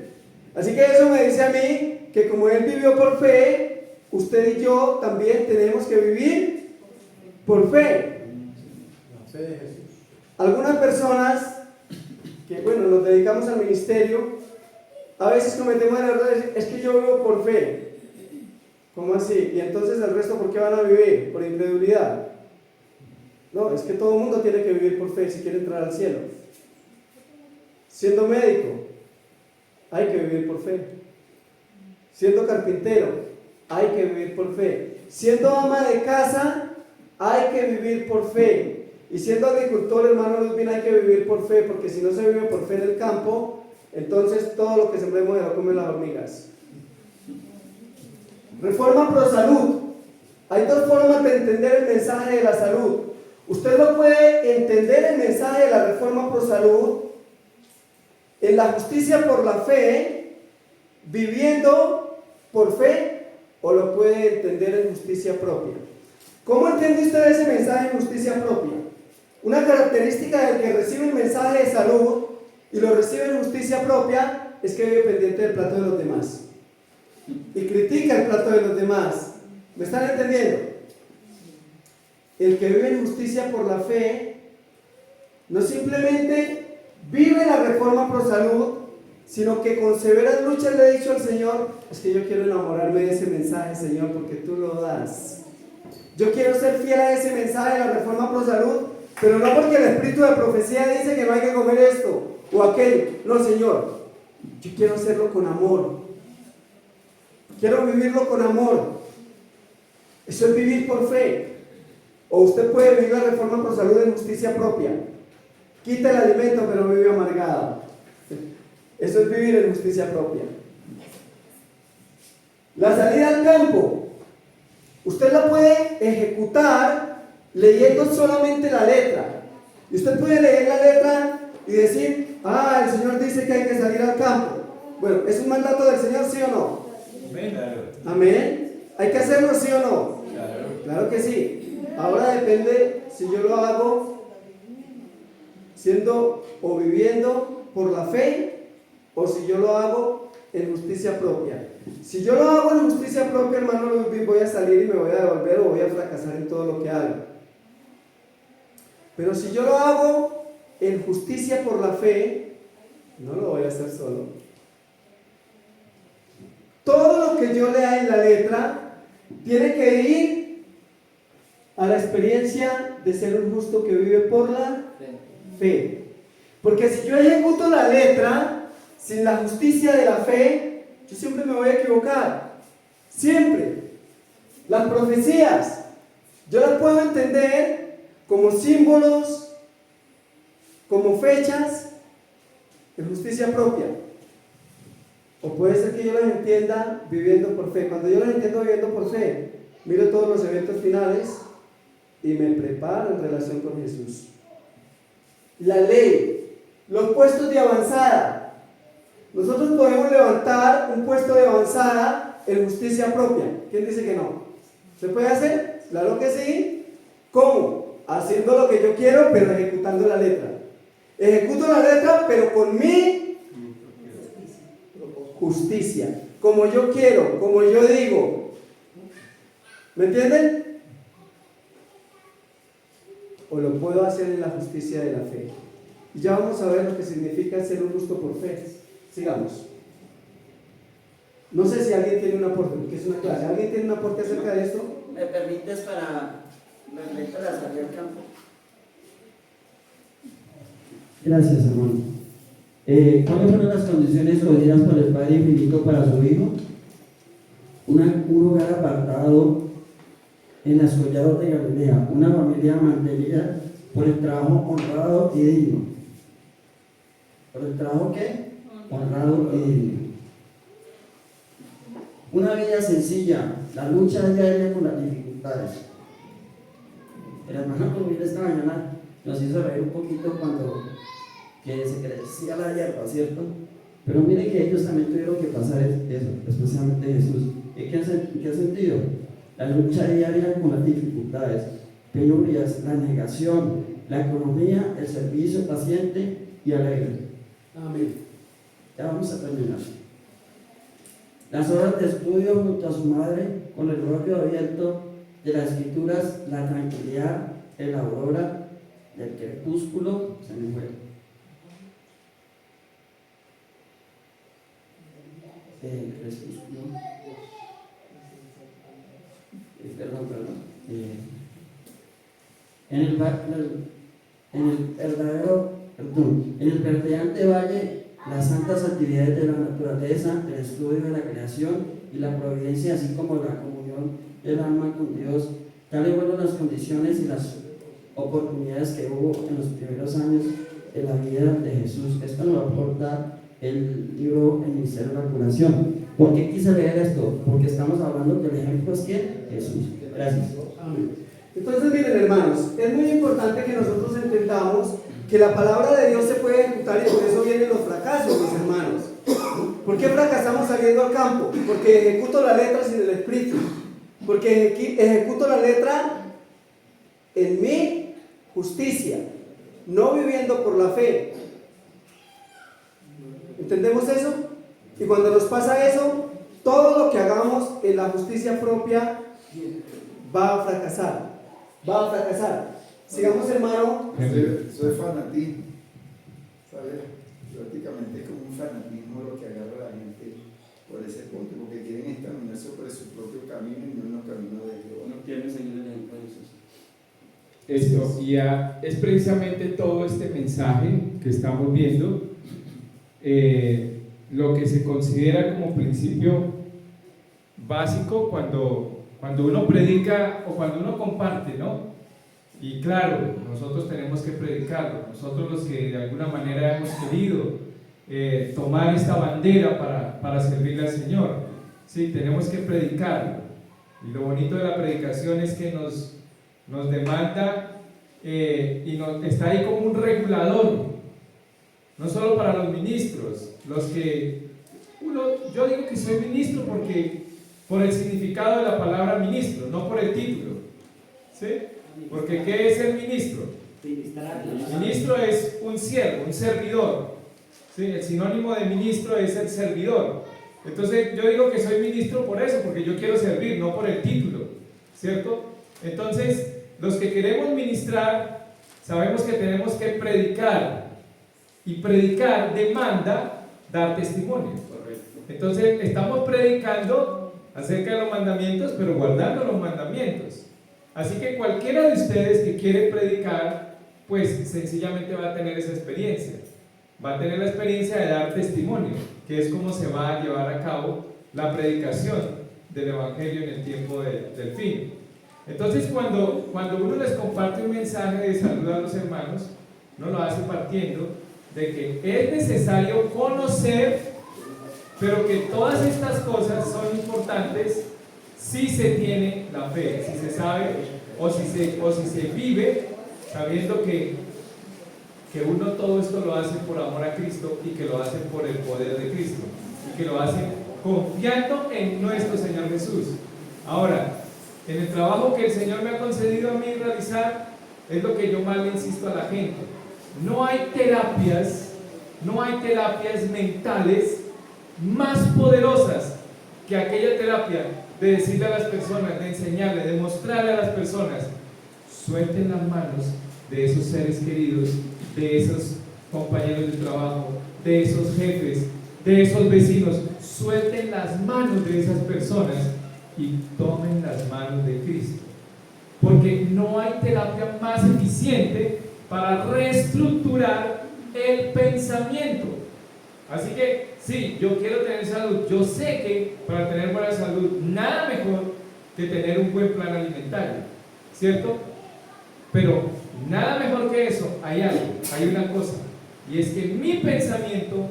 Así que eso me dice a mí que como Él vivió por fe, usted y yo también tenemos que vivir por fe. La fe de Jesús. Algunas personas que, bueno, nos dedicamos al ministerio, a veces cometemos el error de decir, es que yo vivo por fe. ¿Cómo así? Y entonces el resto, ¿por qué van a vivir? Por incredulidad. No, es que todo el mundo tiene que vivir por fe si quiere entrar al cielo. Siendo médico, hay que vivir por fe. Siendo carpintero, hay que vivir por fe. Siendo ama de casa, hay que vivir por fe. Y siendo agricultor, hermano Ludwig, hay que vivir por fe, porque si no se vive por fe en el campo, entonces todo lo que sembremos lo comen las hormigas. Reforma pro salud. Hay dos formas de entender el mensaje de la salud. Usted lo puede entender el mensaje de la reforma pro salud en la justicia por la fe, viviendo por fe, o lo puede entender en justicia propia. ¿Cómo entiende usted ese mensaje en justicia propia? Una característica del que recibe el mensaje de salud y lo recibe en justicia propia es que vive pendiente del plato de los demás y critica el plato de los demás. ¿Me están entendiendo? El que vive en justicia por la fe no simplemente vive la reforma pro salud, sino que con severas luchas le he dicho al Señor, es que yo quiero enamorarme de ese mensaje, Señor, porque tú lo das. Yo quiero ser fiel a ese mensaje de la reforma pro salud, pero no porque el espíritu de profecía dice que no hay que comer esto o aquello. No, Señor, yo quiero hacerlo con amor. Quiero vivirlo con amor. Eso es vivir por fe. O usted puede vivir la reforma pro salud en justicia propia. Quita el alimento, pero vive amargado. Eso es vivir en justicia propia. La salida al campo, usted la puede ejecutar leyendo solamente la letra. Y usted puede leer la letra y decir, el Señor dice que hay que salir al campo. Bueno, ¿es un mandato del Señor, sí o no? Amén. ¿Hay que hacerlo, sí o no? Claro que sí. Ahora depende si yo lo hago siendo o viviendo por la fe, o si yo lo hago en justicia propia. Si yo lo hago en justicia propia, hermano Ludwig, voy a salir y me voy a devolver o voy a fracasar en todo lo que hago. Pero si yo lo hago en justicia por la fe, no lo voy a hacer solo. Todo lo que yo lea en la letra tiene que ir a la experiencia de ser un justo que vive por la fe. Porque si yo ejecuto la letra sin la justicia de la fe, yo siempre me voy a equivocar. Siempre. Las profecías, yo las puedo entender como símbolos, como fechas de justicia propia. O puede ser que yo las entienda viviendo por fe. Cuando yo las entiendo viviendo por fe, miro todos los eventos finales y me preparo en relación con Jesús. La ley, los puestos de avanzada. Nosotros podemos levantar un puesto de avanzada en justicia propia. ¿Quién dice que no? ¿Se puede hacer? Claro que sí. ¿Cómo? Haciendo lo que yo quiero, pero ejecutando la letra. Ejecuto la letra, pero con mi justicia. Como yo quiero, como yo digo. ¿Me entienden? O lo puedo hacer en la justicia de la fe. Y ya vamos a ver lo que significa ser un justo por fe. Sigamos. No sé si alguien tiene un aporte, porque es una clase. ¿Alguien tiene un aporte acerca de esto? ¿Me permites para salir al campo? Gracias, hermano. ¿Cuáles fueron las condiciones escogidas por el Padre Infinito para su Hijo? Un hogar apartado en las collados de Galilea, una familia mantenida por el trabajo honrado y digno. ¿Por el trabajo qué? Honrado y digno. Una vida sencilla, la lucha diaria con las dificultades. El hermano Rubén esta mañana nos hizo reír un poquito cuando que se crecía la hierba, ¿cierto? Pero miren que ellos también tuvieron que pasar eso, especialmente Jesús. ¿En qué sentido? La lucha diaria con las dificultades, penurias, la negación, la economía, el servicio paciente y alegre. Amén. Ya vamos a terminar. Las horas de estudio junto a su madre, con el rollo abierto de las escrituras, la tranquilidad de la aurora, del crepúsculo, se me fue. En el verdeante valle, las santas actividades de la naturaleza, el estudio de la creación y la providencia, así como la comunión del alma con Dios, tales fueron las condiciones y las oportunidades que hubo en los primeros años de la vida de Jesús. Esto nos aporta el libro El Ministerio de la Curación. ¿Por qué quise leer esto? Porque estamos hablando que el ejemplo es ¿quién? Jesús. Gracias. Amén. Entonces, miren, hermanos, es muy importante que nosotros entendamos que la palabra de Dios se puede ejecutar y por eso vienen los fracasos, mis hermanos. ¿Por qué fracasamos saliendo al campo? Porque ejecuto la letra sin el espíritu. Porque ejecuto la letra en mi justicia, no viviendo por la fe. ¿Entendemos eso? Y cuando nos pasa eso, todo lo que hagamos en la justicia propia va a fracasar. Va a fracasar. Sigamos, hermano. Eso es fanatismo, ¿sabes? Prácticamente es como un fanatismo lo que agarra a la gente por ese punto, porque quieren caminar sobre su propio camino y no en los caminos de Dios. No quieren seguir el ejemplo de Jesús. Esto, y es precisamente todo este mensaje que estamos viendo, lo que se considera como principio básico cuando uno predica o cuando uno comparte, ¿no? Y claro, nosotros tenemos que predicarlo, nosotros los que de alguna manera hemos querido tomar esta bandera para servirle al Señor, sí, tenemos que predicarlo. Y lo bonito de la predicación es que nos demanda y está ahí como un regulador, no solo para los ministros, yo digo que soy ministro por el significado de la palabra ministro, no por el título, ¿sí? Porque ¿qué es el ministro? El ministro es un siervo, un servidor, ¿sí? El sinónimo de ministro es el servidor. Entonces yo digo que soy ministro por eso, porque yo quiero servir, no por el título, ¿cierto? Entonces, los que queremos ministrar, sabemos que tenemos que predicar, y predicar demanda dar testimonio. Entonces, estamos predicando acerca de los mandamientos, pero guardando los mandamientos. Así que cualquiera de ustedes que quiere predicar, pues sencillamente va a tener esa experiencia. Va a tener la experiencia de dar testimonio, que es como se va a llevar a cabo la predicación del Evangelio en el tiempo del fin. Entonces, cuando uno les comparte un mensaje de salud a los hermanos, uno lo hace partiendo de que es necesario conocer, pero que todas estas cosas son importantes si se tiene la fe, si se sabe o si se vive sabiendo que uno todo esto lo hace por amor a Cristo y que lo hace por el poder de Cristo y que lo hace confiando en nuestro Señor Jesús. Ahora, en el trabajo que el Señor me ha concedido a mí realizar, es lo que yo más le insisto a la gente. No hay terapias mentales más poderosas que aquella terapia de decirle a las personas, de enseñarle, de mostrarle a las personas: suelten las manos de esos seres queridos, de esos compañeros de trabajo, de esos jefes, de esos vecinos, suelten las manos de esas personas y tomen las manos de Cristo, porque no hay terapia más eficiente para reestructurar el pensamiento. Así que sí, yo quiero tener salud, yo sé que para tener buena salud nada mejor que tener un buen plan alimentario, ¿cierto? Pero nada mejor que eso, hay algo, hay una cosa, y es que mi pensamiento,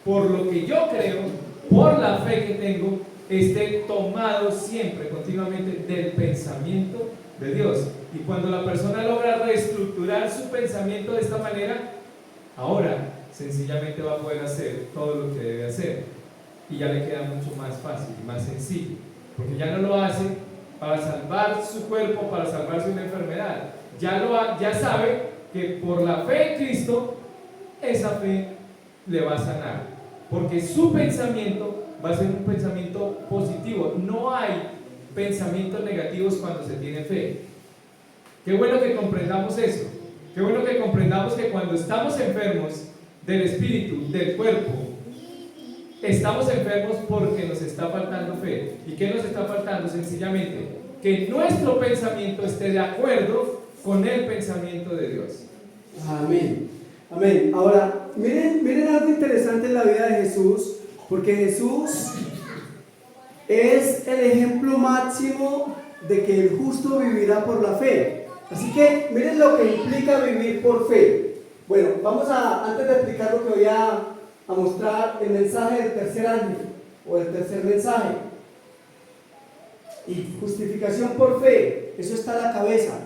por lo que yo creo, por la fe que tengo, esté tomado siempre, continuamente, del pensamiento de Dios. Y cuando la persona logra reestructurar su pensamiento de esta manera, ahora sencillamente va a poder hacer todo lo que debe hacer, y ya le queda mucho más fácil, más sencillo, porque ya no lo hace para salvar su cuerpo, para salvarse de una enfermedad. Ya sabe que por la fe en Cristo, esa fe le va a sanar, porque su pensamiento va a ser un pensamiento positivo. No hay pensamientos negativos cuando se tiene fe. Qué bueno que comprendamos eso. Qué bueno que comprendamos que cuando estamos enfermos del espíritu, del cuerpo, estamos enfermos porque nos está faltando fe. ¿Y qué nos está faltando? Sencillamente que nuestro pensamiento esté de acuerdo con el pensamiento de Dios. Amén. Amén. Ahora, miren algo interesante en la vida de Jesús, porque Jesús es el ejemplo máximo de que el justo vivirá por la fe. Así que miren lo que implica vivir por fe. Bueno, antes de explicar lo que voy a mostrar, el mensaje del tercer ángel, o el tercer mensaje. Y justificación por fe, eso está en la cabeza.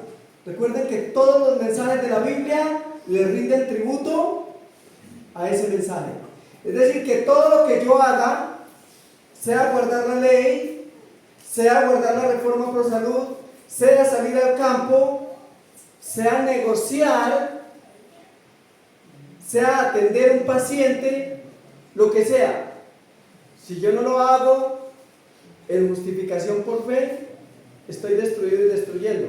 Recuerden que todos los mensajes de la Biblia le rinden tributo a ese mensaje. Es decir, que todo lo que yo haga, sea guardar la ley, sea guardar la reforma pro salud, sea salir al campo, sea negociar, sea atender a un paciente, lo que sea, si yo no lo hago en justificación por fe, estoy destruido y destruyendo.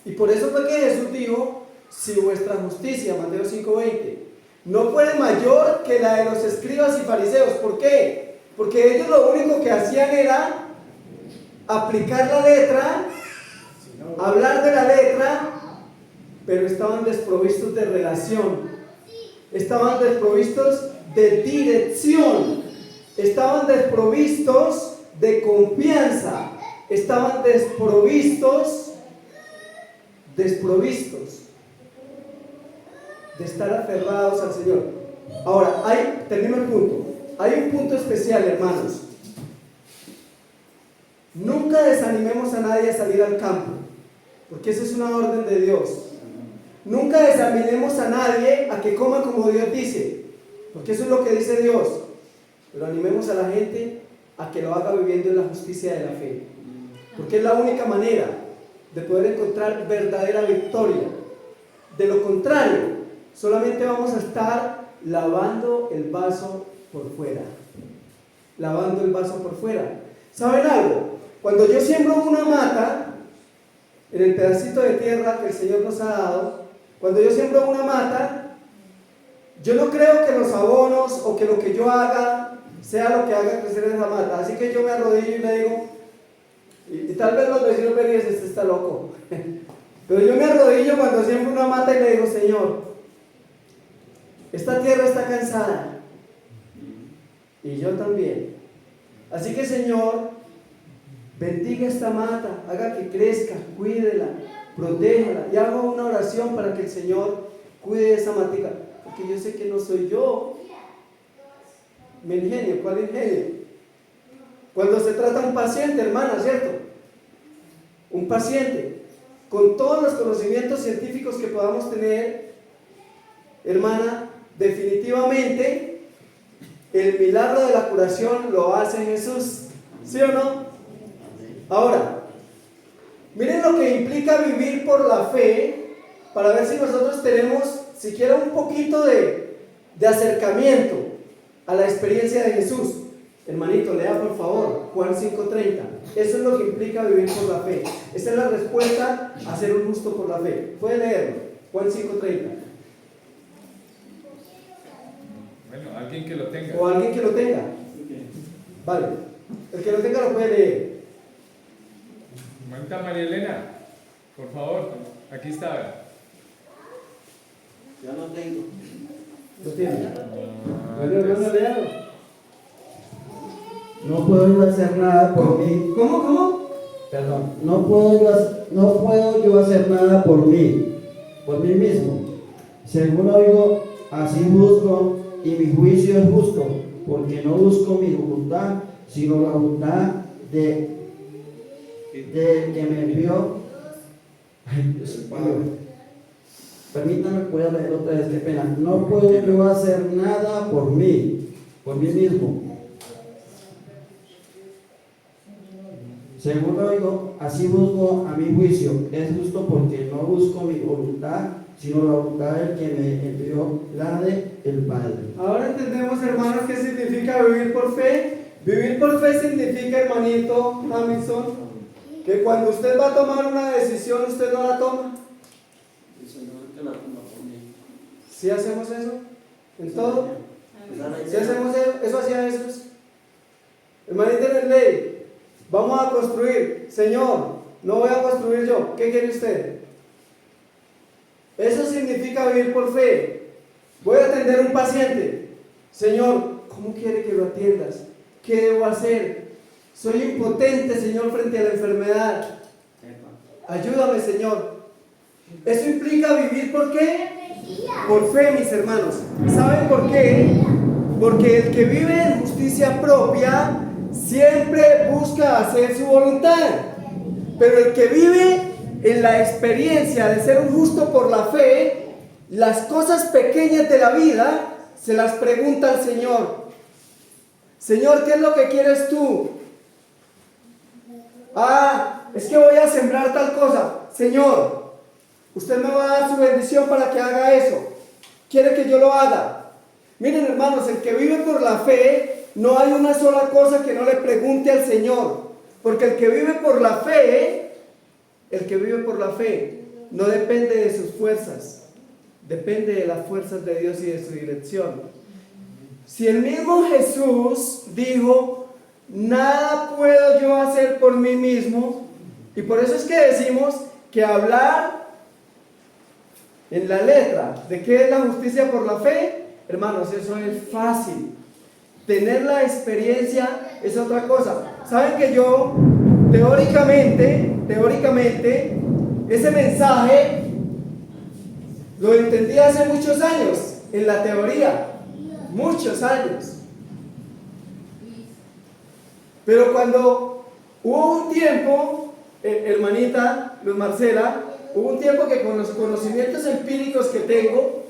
Y por eso fue que Jesús dijo: si vuestra justicia, Mateo 5:20, no fuere mayor que la de los escribas y fariseos. ¿Por qué? Porque ellos lo único que hacían era aplicar la letra, hablar de la letra, pero estaban desprovistos de relación, estaban desprovistos de dirección, estaban desprovistos de confianza, estaban desprovistos de estar aferrados al Señor. Ahora, termino el punto. Hay un punto especial, hermanos. Nunca desanimemos a nadie a salir al campo, porque esa es una orden de Dios. Nunca desanimemos a nadie a que coma como Dios dice, porque eso es lo que dice Dios. Pero animemos a la gente a que lo haga viviendo en la justicia de la fe, porque es la única manera de poder encontrar verdadera victoria. De lo contrario, solamente vamos a estar lavando el vaso por fuera. lavando el vaso por fuera. ¿Saben algo? Cuando yo siembro una mata, en el pedacito de tierra que el Señor nos ha dado, cuando yo siembro una mata, yo no creo que los abonos o que lo que yo haga sea lo que haga crecer esa mata. Así que yo me arrodillo y le digo, y tal vez los vecinos ven y dicen, este está loco. Pero yo me arrodillo cuando siembro una mata y le digo, Señor, esta tierra está cansada. Y yo también. Así que, Señor, bendiga esta mata, haga que crezca, cuídela, protéjala. Y hago una oración para que el Señor cuide esa matica. Porque yo sé que no soy yo. Me ingenio, ¿cuál ingenio? Cuando se trata de un paciente, hermana, ¿cierto? Un paciente, con todos los conocimientos científicos que podamos tener, hermana, definitivamente el milagro de la curación lo hace Jesús, ¿sí o no? Ahora, miren lo que implica vivir por la fe, para ver si nosotros tenemos siquiera un poquito de acercamiento a la experiencia de Jesús. Hermanito, lea por favor Juan 5:30. Eso es lo que implica vivir por la fe. Esa es la respuesta a ser un justo por la fe. Puede leerlo, Juan 5:30. Bueno, alguien que lo tenga. O alguien que lo tenga. Vale, el que lo tenga lo puede leer. Hermanita María Elena, por favor, aquí está. Yo no tengo. ¿Lo tiene? Bueno, hermano, léalo. No puedo yo hacer nada por mí. ¿Cómo? Perdón. No puedo yo hacer nada por mí mismo. Según oigo, así juzgo, y mi juicio es justo, porque no busco mi voluntad, sino la voluntad de que me envió. Ay, Dios mío. Permítame, voy a leer otra vez, qué pena. No puedo yo hacer nada por mí mismo. Según oigo, así busco a mi juicio. Es justo porque no busco mi voluntad, sino la voluntad del que me envió, la del Padre. Ahora entendemos, hermanos, qué significa vivir por fe. Vivir por fe significa, hermanito Hamilton, que cuando usted va a tomar una decisión, usted no la toma. El Señor que la toma por mí. ¿Sí hacemos eso? ¿En todo? ¿Sí hacemos eso? ¿Eso hacía Jesús? Hermanito en el ley. Vamos a construir. Señor, no voy a construir yo. ¿Qué quiere usted? Eso significa vivir por fe. Voy a atender a un paciente. Señor, ¿cómo quiere que lo atiendas? ¿Qué debo hacer? Soy impotente, Señor, frente a la enfermedad. Ayúdame, Señor. Eso implica vivir ¿por qué? Por fe, mis hermanos. ¿Saben por qué? Porque el que vive en justicia propia siempre busca hacer su voluntad, pero el que vive en la experiencia de ser un justo por la fe, las cosas pequeñas de la vida se las pregunta al Señor. Señor, ¿qué es lo que quieres tú? Es que voy a sembrar tal cosa. Señor, usted me va a dar su bendición para que haga eso. ¿Quiere que yo lo haga? Miren, hermanos, el que vive por la fe, no hay una sola cosa que no le pregunte al Señor, porque el que vive por la fe, no depende de sus fuerzas, depende de las fuerzas de Dios y de su dirección. Si el mismo Jesús dijo, nada puedo yo hacer por mí mismo, y por eso es que decimos que hablar en la letra de qué es la justicia por la fe, hermanos, eso es fácil. Tener la experiencia es otra cosa. Saben que yo, teóricamente, ese mensaje lo entendí hace muchos años, en la teoría, muchos años. Pero cuando hubo un tiempo, hermanita Luz Marcela, hubo un tiempo que con los conocimientos empíricos que tengo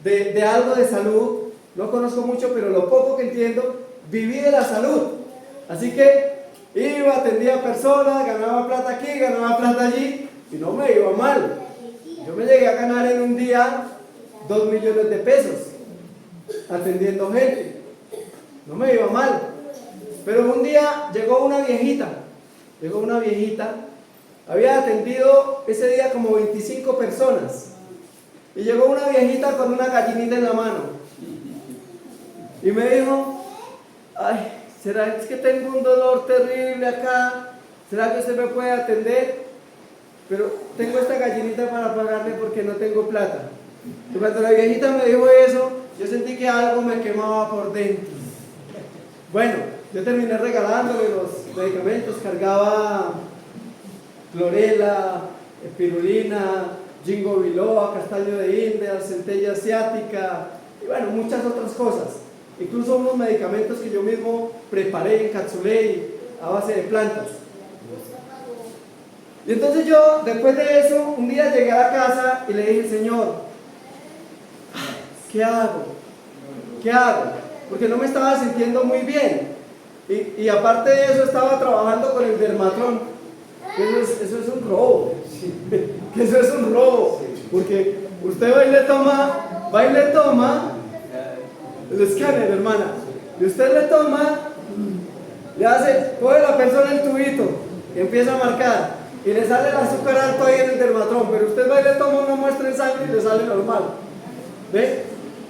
de algo de salud, no conozco mucho, pero lo poco que entiendo, viví de la salud. Así que iba, atendía personas, ganaba plata aquí, ganaba plata allí, y no me iba mal. Yo me llegué a ganar en un día 2 millones de pesos atendiendo gente. No me iba mal. Pero un día llegó una viejita, había atendido ese día como 25 personas, y llegó una viejita con una gallinita en la mano, y me dijo, ay, ¿será que tengo un dolor terrible acá? ¿Será que usted me puede atender? Pero tengo esta gallinita para pagarle porque no tengo plata. Y cuando la viejita me dijo eso, yo sentí que algo me quemaba por dentro. Bueno, yo terminé regalándole los medicamentos, cargaba clorela, espirulina, ginkgo biloba, castaño de India, centella asiática y bueno, muchas otras cosas. Incluso unos medicamentos que yo mismo preparé, encapsulé a base de plantas. Y entonces yo, después de eso, un día llegué a la casa y le dije, Señor, ¿qué hago? ¿Qué hago? Porque no me estaba sintiendo muy bien. Y aparte de eso, estaba trabajando con el dermatrón. Eso es un robo. Que eso es un robo. Porque usted va y le toma el escáner, hermana. Y usted le toma, le hace, coge la persona el tubito y empieza a marcar. Y le sale el azúcar alto ahí en el dermatrón. Pero usted va y le toma una muestra en sangre y le sale normal. ¿Ve?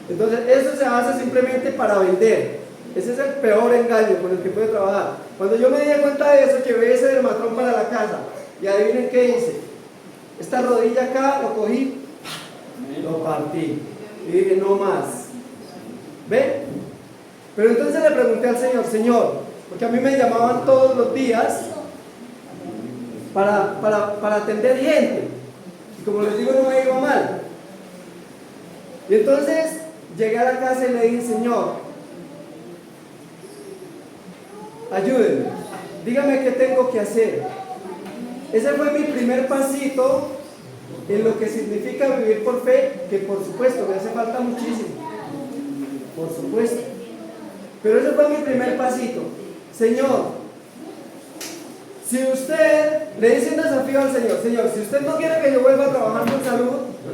Entonces, eso se hace simplemente para vender. Ese es el peor engaño con el que puede trabajar. Cuando yo me di cuenta de eso, llevé ese dermatrón para la casa. Y adivinen qué hice. Esta rodilla acá, lo cogí, lo partí. Y dije, no más. ¿Ve? Pero entonces le pregunté al Señor, Señor, porque a mí me llamaban todos los días para atender gente. Y como les digo, no me iba mal. Y entonces llegué a la casa y le dije, Señor, ayúdenme, dígame qué tengo que hacer. Ese fue mi primer pasito en lo que significa vivir por fe, que por supuesto me hace falta muchísimo, por supuesto. Pero ese fue mi primer pasito. Señor, si usted le dice un desafío al Señor, Señor, si usted no quiere que yo vuelva a trabajar con salud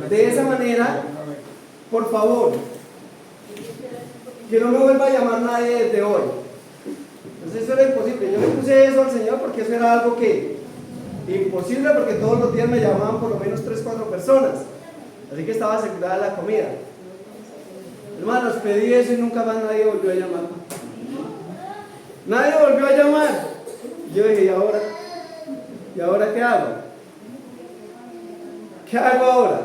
de esa manera, por favor, que no me vuelva a llamar nadie desde hoy. Entonces eso era imposible. Yo le puse eso al Señor porque eso era algo que imposible, porque todos los días me llamaban por lo menos 3-4 personas. Así que estaba asegurada la comida. Hermanos, pedí eso y nunca más nadie volvió a llamar. Nadie volvió a llamar. Yo dije, ¿y ahora? ¿Y ahora qué hago? ¿Qué hago ahora?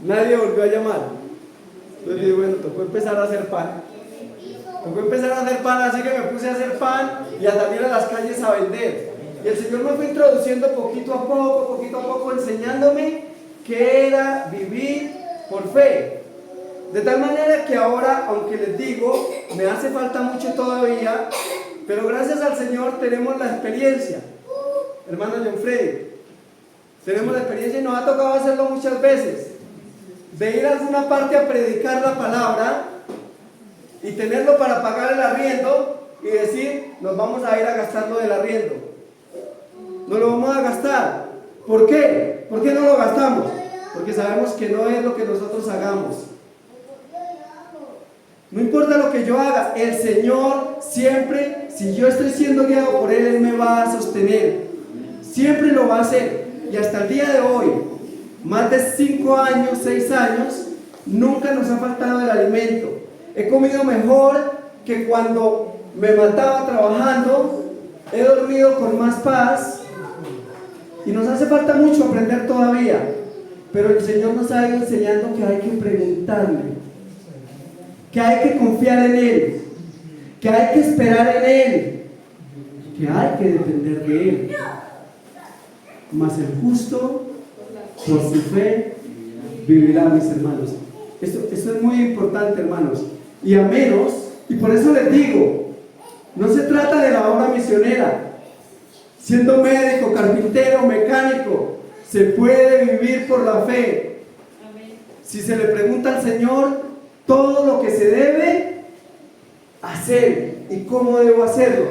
Nadie volvió a llamar. Entonces dije, bueno, tocó empezar a hacer pan. Así que me puse a hacer pan y a salir a las calles a vender. Y el Señor me fue introduciendo poquito a poco, enseñándome qué era vivir por fe. De tal manera que ahora, aunque les digo, me hace falta mucho todavía, pero gracias al Señor tenemos la experiencia. Hermano John Freddy, tenemos la experiencia y nos ha tocado hacerlo muchas veces. De ir a alguna parte a predicar la palabra y tenerlo para pagar el arriendo y decir, nos vamos a ir a gastarlo del arriendo. No lo vamos a gastar. ¿Por qué? ¿Por qué no lo gastamos? Porque sabemos que no es lo que nosotros hagamos. No importa lo que yo haga, el Señor siempre, si yo estoy siendo guiado por Él me va a sostener. Siempre lo va a hacer. Y hasta el día de hoy, más de 5 años, 6 años, nunca nos ha faltado el alimento. He comido mejor que cuando me mataba trabajando, he dormido con más paz y nos hace falta mucho aprender todavía, pero el Señor nos ha ido enseñando que hay que preguntarle, que hay que confiar en Él, que hay que esperar en Él, que hay que depender de Él. Mas el justo por su fe vivirá, mis hermanos. Esto es muy importante, hermanos. Y a menos, y por eso les digo, no se trata de la obra misionera. Siendo médico, carpintero, mecánico, se puede vivir por la fe. Si se le pregunta al Señor todo lo que se debe hacer y cómo debo hacerlo,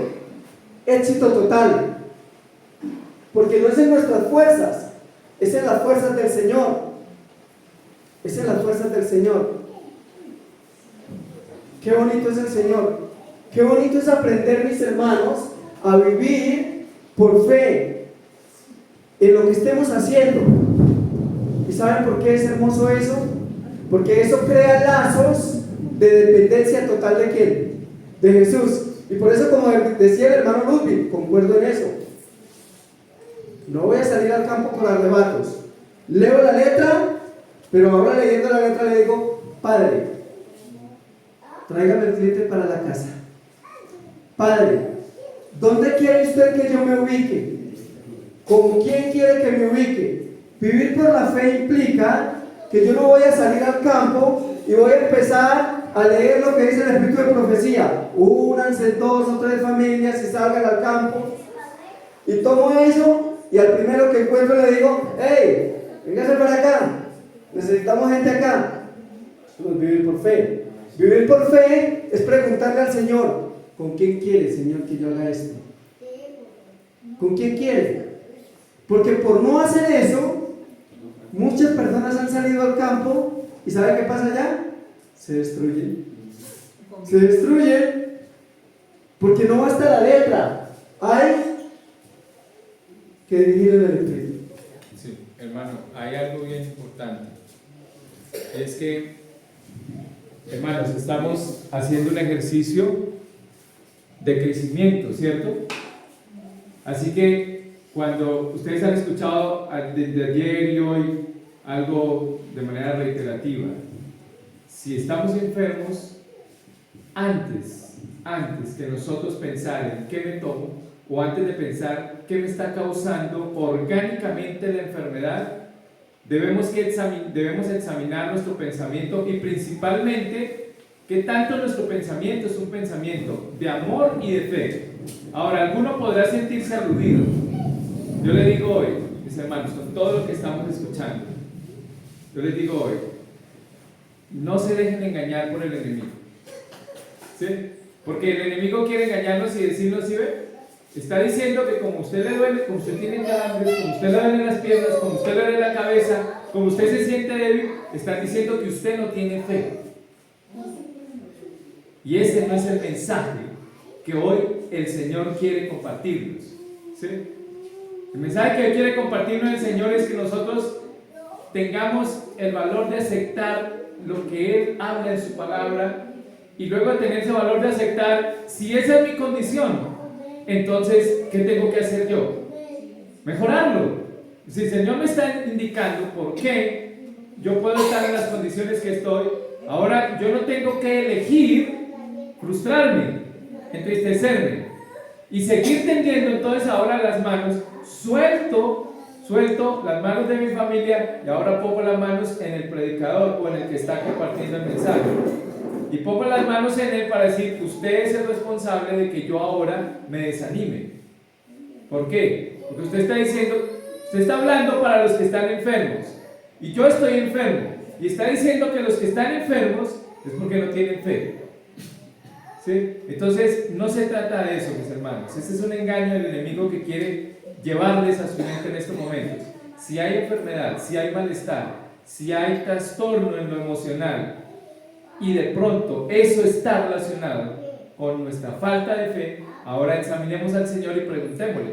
éxito total. Porque no es en nuestras fuerzas, es en las fuerzas del Señor. Es en las fuerzas del Señor. Qué bonito es el Señor. Qué bonito es aprender, mis hermanos, a vivir por fe en lo que estemos haciendo. ¿Y saben por qué es hermoso eso? Porque eso crea lazos de dependencia total ¿de quién? De Jesús. Y por eso, como decía el hermano Ludwig, concuerdo en eso. No voy a salir al campo por arrebatos. Leo la letra, pero ahora leyendo la letra le digo: Padre, tráigame el cliente para la casa. Padre, ¿dónde quiere usted que yo me ubique? ¿Con quién quiere que me ubique? Vivir por la fe implica que yo no voy a salir al campo y voy a empezar a leer lo que dice el Espíritu de profecía. Únanse 2 o 3 familias y salgan al campo. Y tomo eso y al primero que encuentro le digo: hey, véngase para acá, necesitamos gente acá. Eso es vivir por fe. Vivir por fe es preguntarle al Señor: ¿con quién quiere, Señor, que yo haga esto? ¿Con quién quiere? Porque por no hacer eso, muchas personas han salido al campo y ¿sabe qué pasa allá? Se destruyen. Se destruyen porque no basta la letra, hay que dirigir el Espíritu. Sí, hermano, hay algo bien importante. Es que, hermanos, estamos haciendo un ejercicio de crecimiento, ¿cierto? Así que cuando ustedes han escuchado desde ayer y hoy algo de manera reiterativa, si estamos enfermos, antes que nosotros pensar en qué me tomo, o antes de pensar qué me está causando orgánicamente la enfermedad, debemos examinar nuestro pensamiento y principalmente qué tanto nuestro pensamiento es un pensamiento de amor y de fe. Ahora, alguno podrá sentirse aludido. Yo le digo hoy, mis hermanos, con todo lo que estamos escuchando, yo les digo hoy: no se dejen engañar por el enemigo. ¿Sí? Porque el enemigo quiere engañarnos y decirnos: ¿sí ve? Está diciendo que como usted le duele, como usted tiene calambres, como usted le duele las piernas, como usted le duele la cabeza, como usted se siente débil, están diciendo que usted no tiene fe. Y ese no es el mensaje que hoy el Señor quiere compartirnos. ¿Sí? El mensaje que hoy quiere compartirnos el Señor es que nosotros tengamos el valor de aceptar lo que Él habla en su palabra, y luego de tener ese valor de aceptar, si esa es mi condición, entonces, ¿qué tengo que hacer yo? Mejorarlo. Si el Señor me está indicando por qué yo puedo estar en las condiciones que estoy, ahora yo no tengo que elegir frustrarme, entristecerme y seguir tendiendo entonces ahora las manos. Suelto las manos de mi familia y ahora pongo las manos en el predicador o en el que está compartiendo el mensaje. Y pongo las manos en él para decir: usted es el responsable de que yo ahora me desanime. ¿Por qué? Porque usted está diciendo, usted está hablando para los que están enfermos. Y yo estoy enfermo. Y está diciendo que los que están enfermos es porque no tienen fe. ¿Sí? Entonces, no se trata de eso, mis hermanos. Este es un engaño del enemigo que quiere llevarles a su mente en estos momentos. Si hay enfermedad, si hay malestar, si hay trastorno en lo emocional, y de pronto eso está relacionado con nuestra falta de fe, ahora examinemos al Señor y preguntémosle: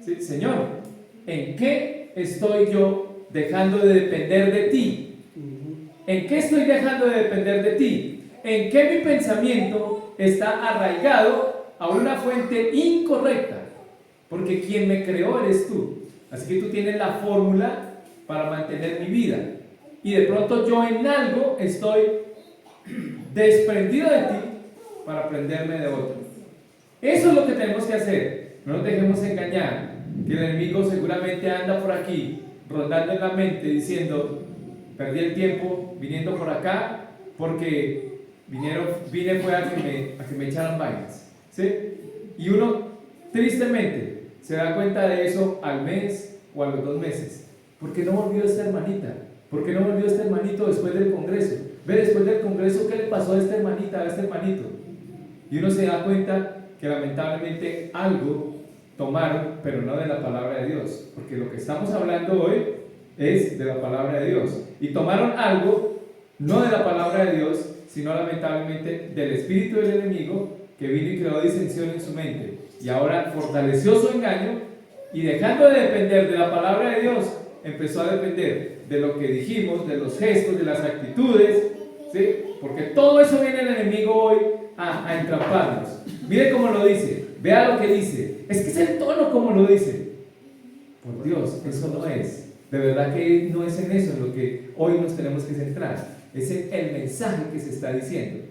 ¿sí? Señor, ¿en qué estoy yo dejando de depender de ti? ¿En qué estoy dejando de depender de ti? ¿En qué mi pensamiento está arraigado a una fuente incorrecta? Porque quien me creó eres tú. Así que tú tienes la fórmula para mantener mi vida. Y de pronto yo en algo estoy desprendido de ti para aprenderme de otro. Eso es lo que tenemos que hacer. No nos dejemos engañar, que el enemigo seguramente anda por aquí rondando en la mente diciendo: perdí el tiempo viniendo por acá porque vine fue a que me echaran vainas. ¿Sí? Y uno tristemente se da cuenta de eso al mes o a los 2 meses. ¿Por qué no volvió esta hermanita? ¿Por qué no volvió este hermanito después del congreso? Ve, después del congreso, ¿qué le pasó a esta hermanita, a este hermanito? Y uno se da cuenta que lamentablemente algo tomaron, pero no de la palabra de Dios, porque lo que estamos hablando hoy es de la palabra de Dios, y tomaron algo no de la palabra de Dios, sino lamentablemente del espíritu del enemigo, que vino y creó disensión en su mente, y ahora fortaleció su engaño, y dejando de depender de la palabra de Dios, empezó a depender de lo que dijimos, de los gestos, de las actitudes, ¿sí? Porque todo eso viene el enemigo hoy a entraparnos. Mire cómo lo dice, vea lo que dice, es que es el tono como lo dice. Por Dios, eso no es. De verdad que no es en eso en lo que hoy nos tenemos que centrar. Es en el mensaje que se está diciendo.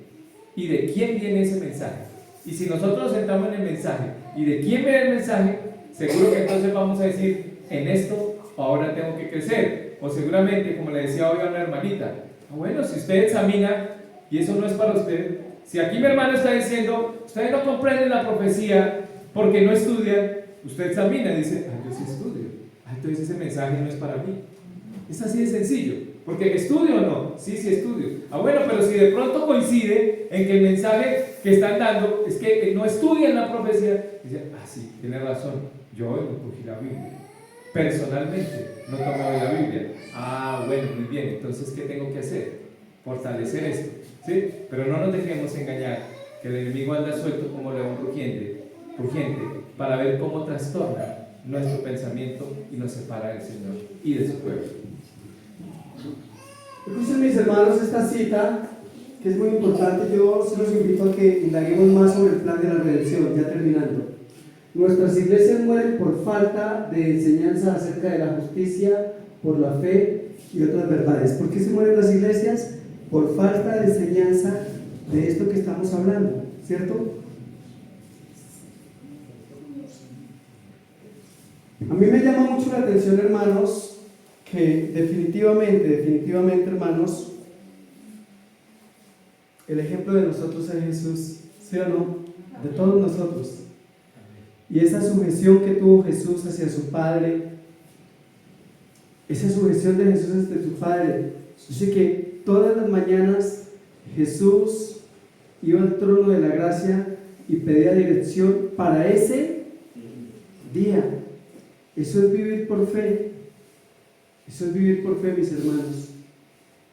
¿Y de quién viene ese mensaje? Y si nosotros nos centramos en el mensaje, ¿y de quién viene el mensaje? Seguro que entonces vamos a decir, en esto ahora tengo que crecer. O seguramente, como le decía hoy a una hermanita, bueno, si usted examina, y eso no es para usted, si aquí mi hermano está diciendo, ustedes no comprenden la profecía porque no estudian, usted examina y dice, yo sí estudio. Entonces ese mensaje no es para mí. Es así de sencillo. Porque ¿estudio o no? Sí, sí estudio. Bueno, pero si de pronto coincide en que el mensaje que están dando es que no estudian la profecía, dice, sí, tiene razón, yo hoy no cogí la Biblia. Personalmente no tomé hoy la Biblia. Bueno, muy bien, entonces ¿qué tengo que hacer? Fortalecer esto, ¿sí? Pero no nos dejemos engañar, que el enemigo anda suelto como león rugiente, para ver cómo trastorna nuestro pensamiento y nos separa del Señor y de su pueblo. Escuchen, mis hermanos, esta cita que es muy importante. Yo sí los invito a que indaguemos más sobre el plan de la redención, ya terminando. Nuestras iglesias mueren por falta de enseñanza acerca de la justicia, por la fe y otras verdades. ¿Por qué se mueren las iglesias? Por falta de enseñanza de esto que estamos hablando, ¿cierto? A mí me llama mucho la atención, hermanos, que definitivamente, hermanos, el ejemplo de nosotros es Jesús, ¿sí o no? De todos nosotros. Y esa sujeción que tuvo Jesús hacia su Padre, esa sujeción de Jesús hacia su Padre, dice que todas las mañanas Jesús iba al trono de la gracia y pedía dirección para ese día. Eso es vivir por fe. Eso es vivir por fe, mis hermanos.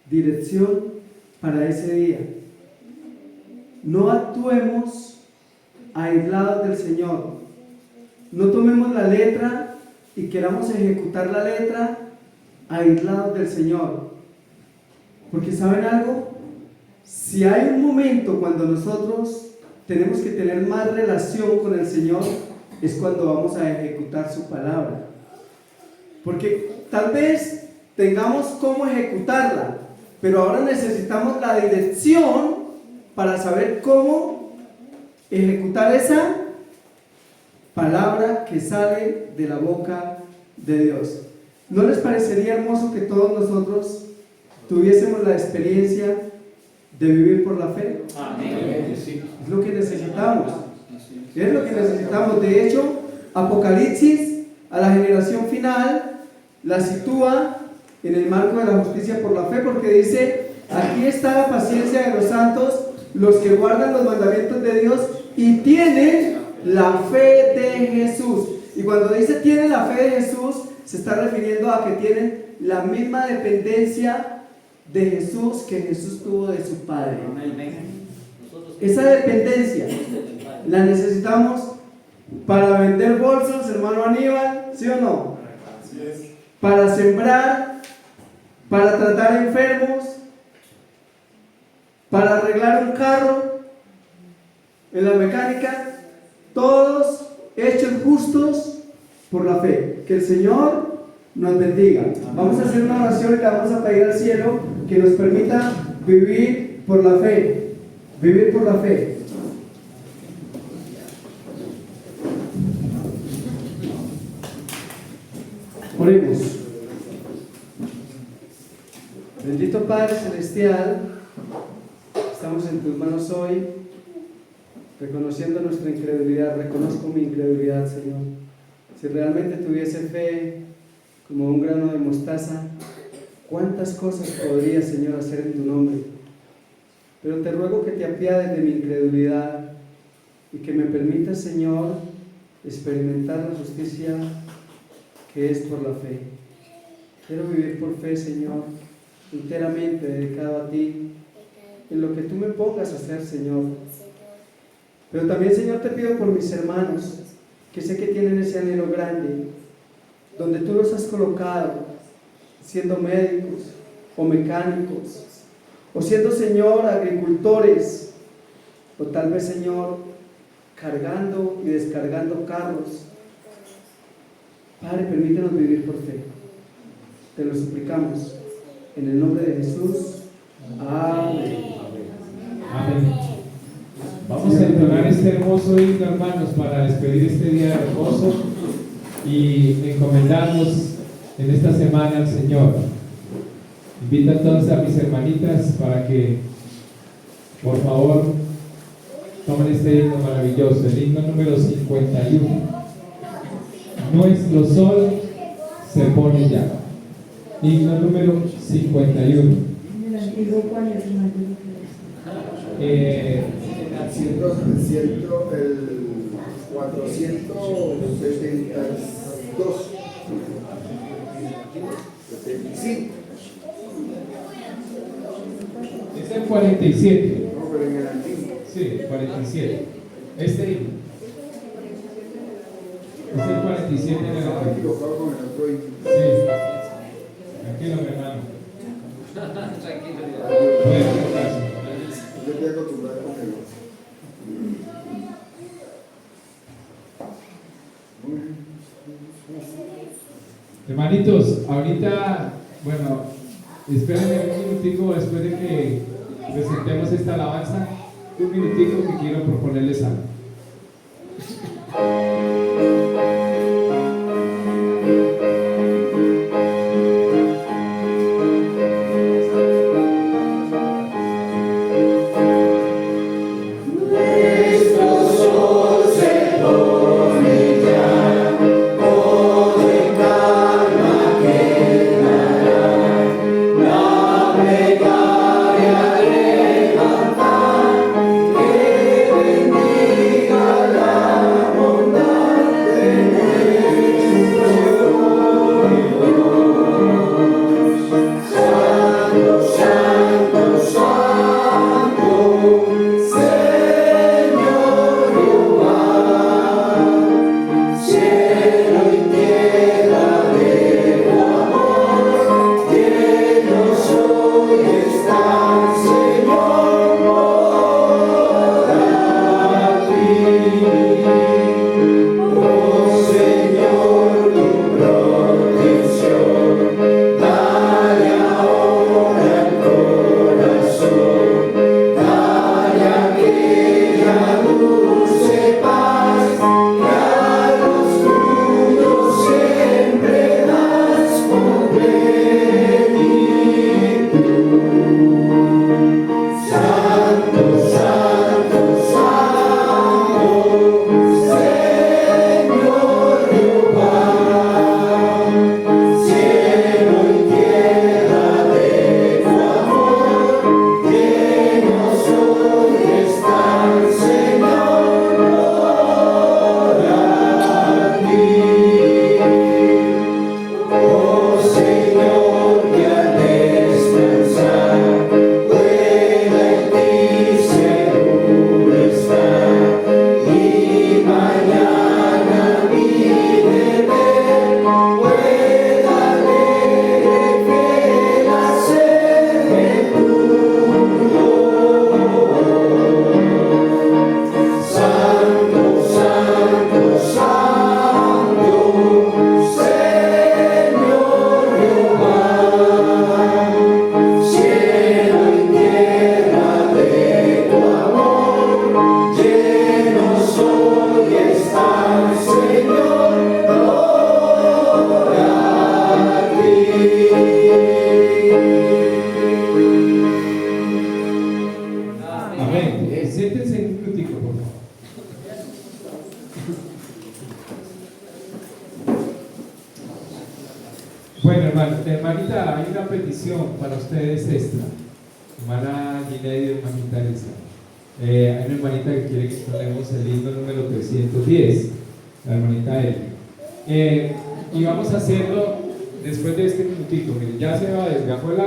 Dirección para ese día. No actuemos aislados del Señor. No tomemos la letra y queramos ejecutar la letra aislados del Señor. Porque ¿saben algo? Si hay un momento cuando nosotros tenemos que tener más relación con el Señor, es cuando vamos a ejecutar su palabra. Porque tal vez tengamos cómo ejecutarla, pero ahora necesitamos la dirección para saber cómo ejecutar esa palabra que sale de la boca de Dios. ¿No les parecería hermoso que todos nosotros tuviésemos la experiencia de vivir por la fe? Amén. Es lo que necesitamos. Es lo que necesitamos. De hecho, Apocalipsis a la generación final la sitúa en el marco de la justicia por la fe, porque dice, aquí está la paciencia de los santos, los que guardan los mandamientos de Dios y tienen la fe de Jesús. Y cuando dice tienen la fe de Jesús, se está refiriendo a que tienen la misma dependencia de Jesús que Jesús tuvo de su Padre. Esa dependencia la necesitamos para vender bolsos, hermano Aníbal, ¿sí o no? Para sembrar, para tratar enfermos, para arreglar un carro en la mecánica, todos hechos justos por la fe. Que el Señor nos bendiga. Vamos a hacer una oración y le vamos a pedir al cielo que nos permita vivir por la fe. Vivir por la fe. Oremos. Bendito Padre Celestial, estamos en tus manos hoy, reconociendo nuestra incredulidad. Reconozco mi incredulidad, Señor. Si realmente tuviese fe como un grano de mostaza, ¿cuántas cosas podría, Señor, hacer en tu nombre? Pero te ruego que te apiades de mi incredulidad y que me permitas, Señor, experimentar la justicia que es por la fe. Quiero vivir por fe, Señor, enteramente dedicado a ti, en lo que tú me pongas a hacer, Señor. Pero también, Señor, te pido por mis hermanos, que sé que tienen ese anhelo grande, donde tú los has colocado, siendo médicos o mecánicos, o siendo, Señor, agricultores, o tal vez, Señor, cargando y descargando carros. Padre, permítenos vivir por fe. Te lo suplicamos. En el nombre de Jesús. Amén. Amén. Vamos a entonar este hermoso himno, hermanos, para despedir este día hermoso y encomendarnos en esta semana al Señor. Invito entonces a mis hermanitas para que, por favor, tomen este himno maravilloso, el himno número 51. Nuestro sol se pone ya. Himno número 51. Siento el 472. Sí. Es el 47. No, pero en el antiguo. Sí, 47. Este himno. Es el 47 en el Estaba antiguo. equivocado con el otro himno. Sí. Tranquilo, mi hermano. Tranquilo. Bueno, gracias. Yo estoy acostumbrado con el otro. Hermanitos, ahorita, bueno, espérenme un minutico después de que presentemos esta alabanza, un minutico que quiero proponerles algo. Hermanita, hay una petición para ustedes extra. Hermana Gineida y hermanita Elsa. Hay una hermanita que quiere que ponemos el himno número 310, la hermanita Eli. Y vamos a hacerlo después de este minutito. Miren, ya se va, desgajó el agua.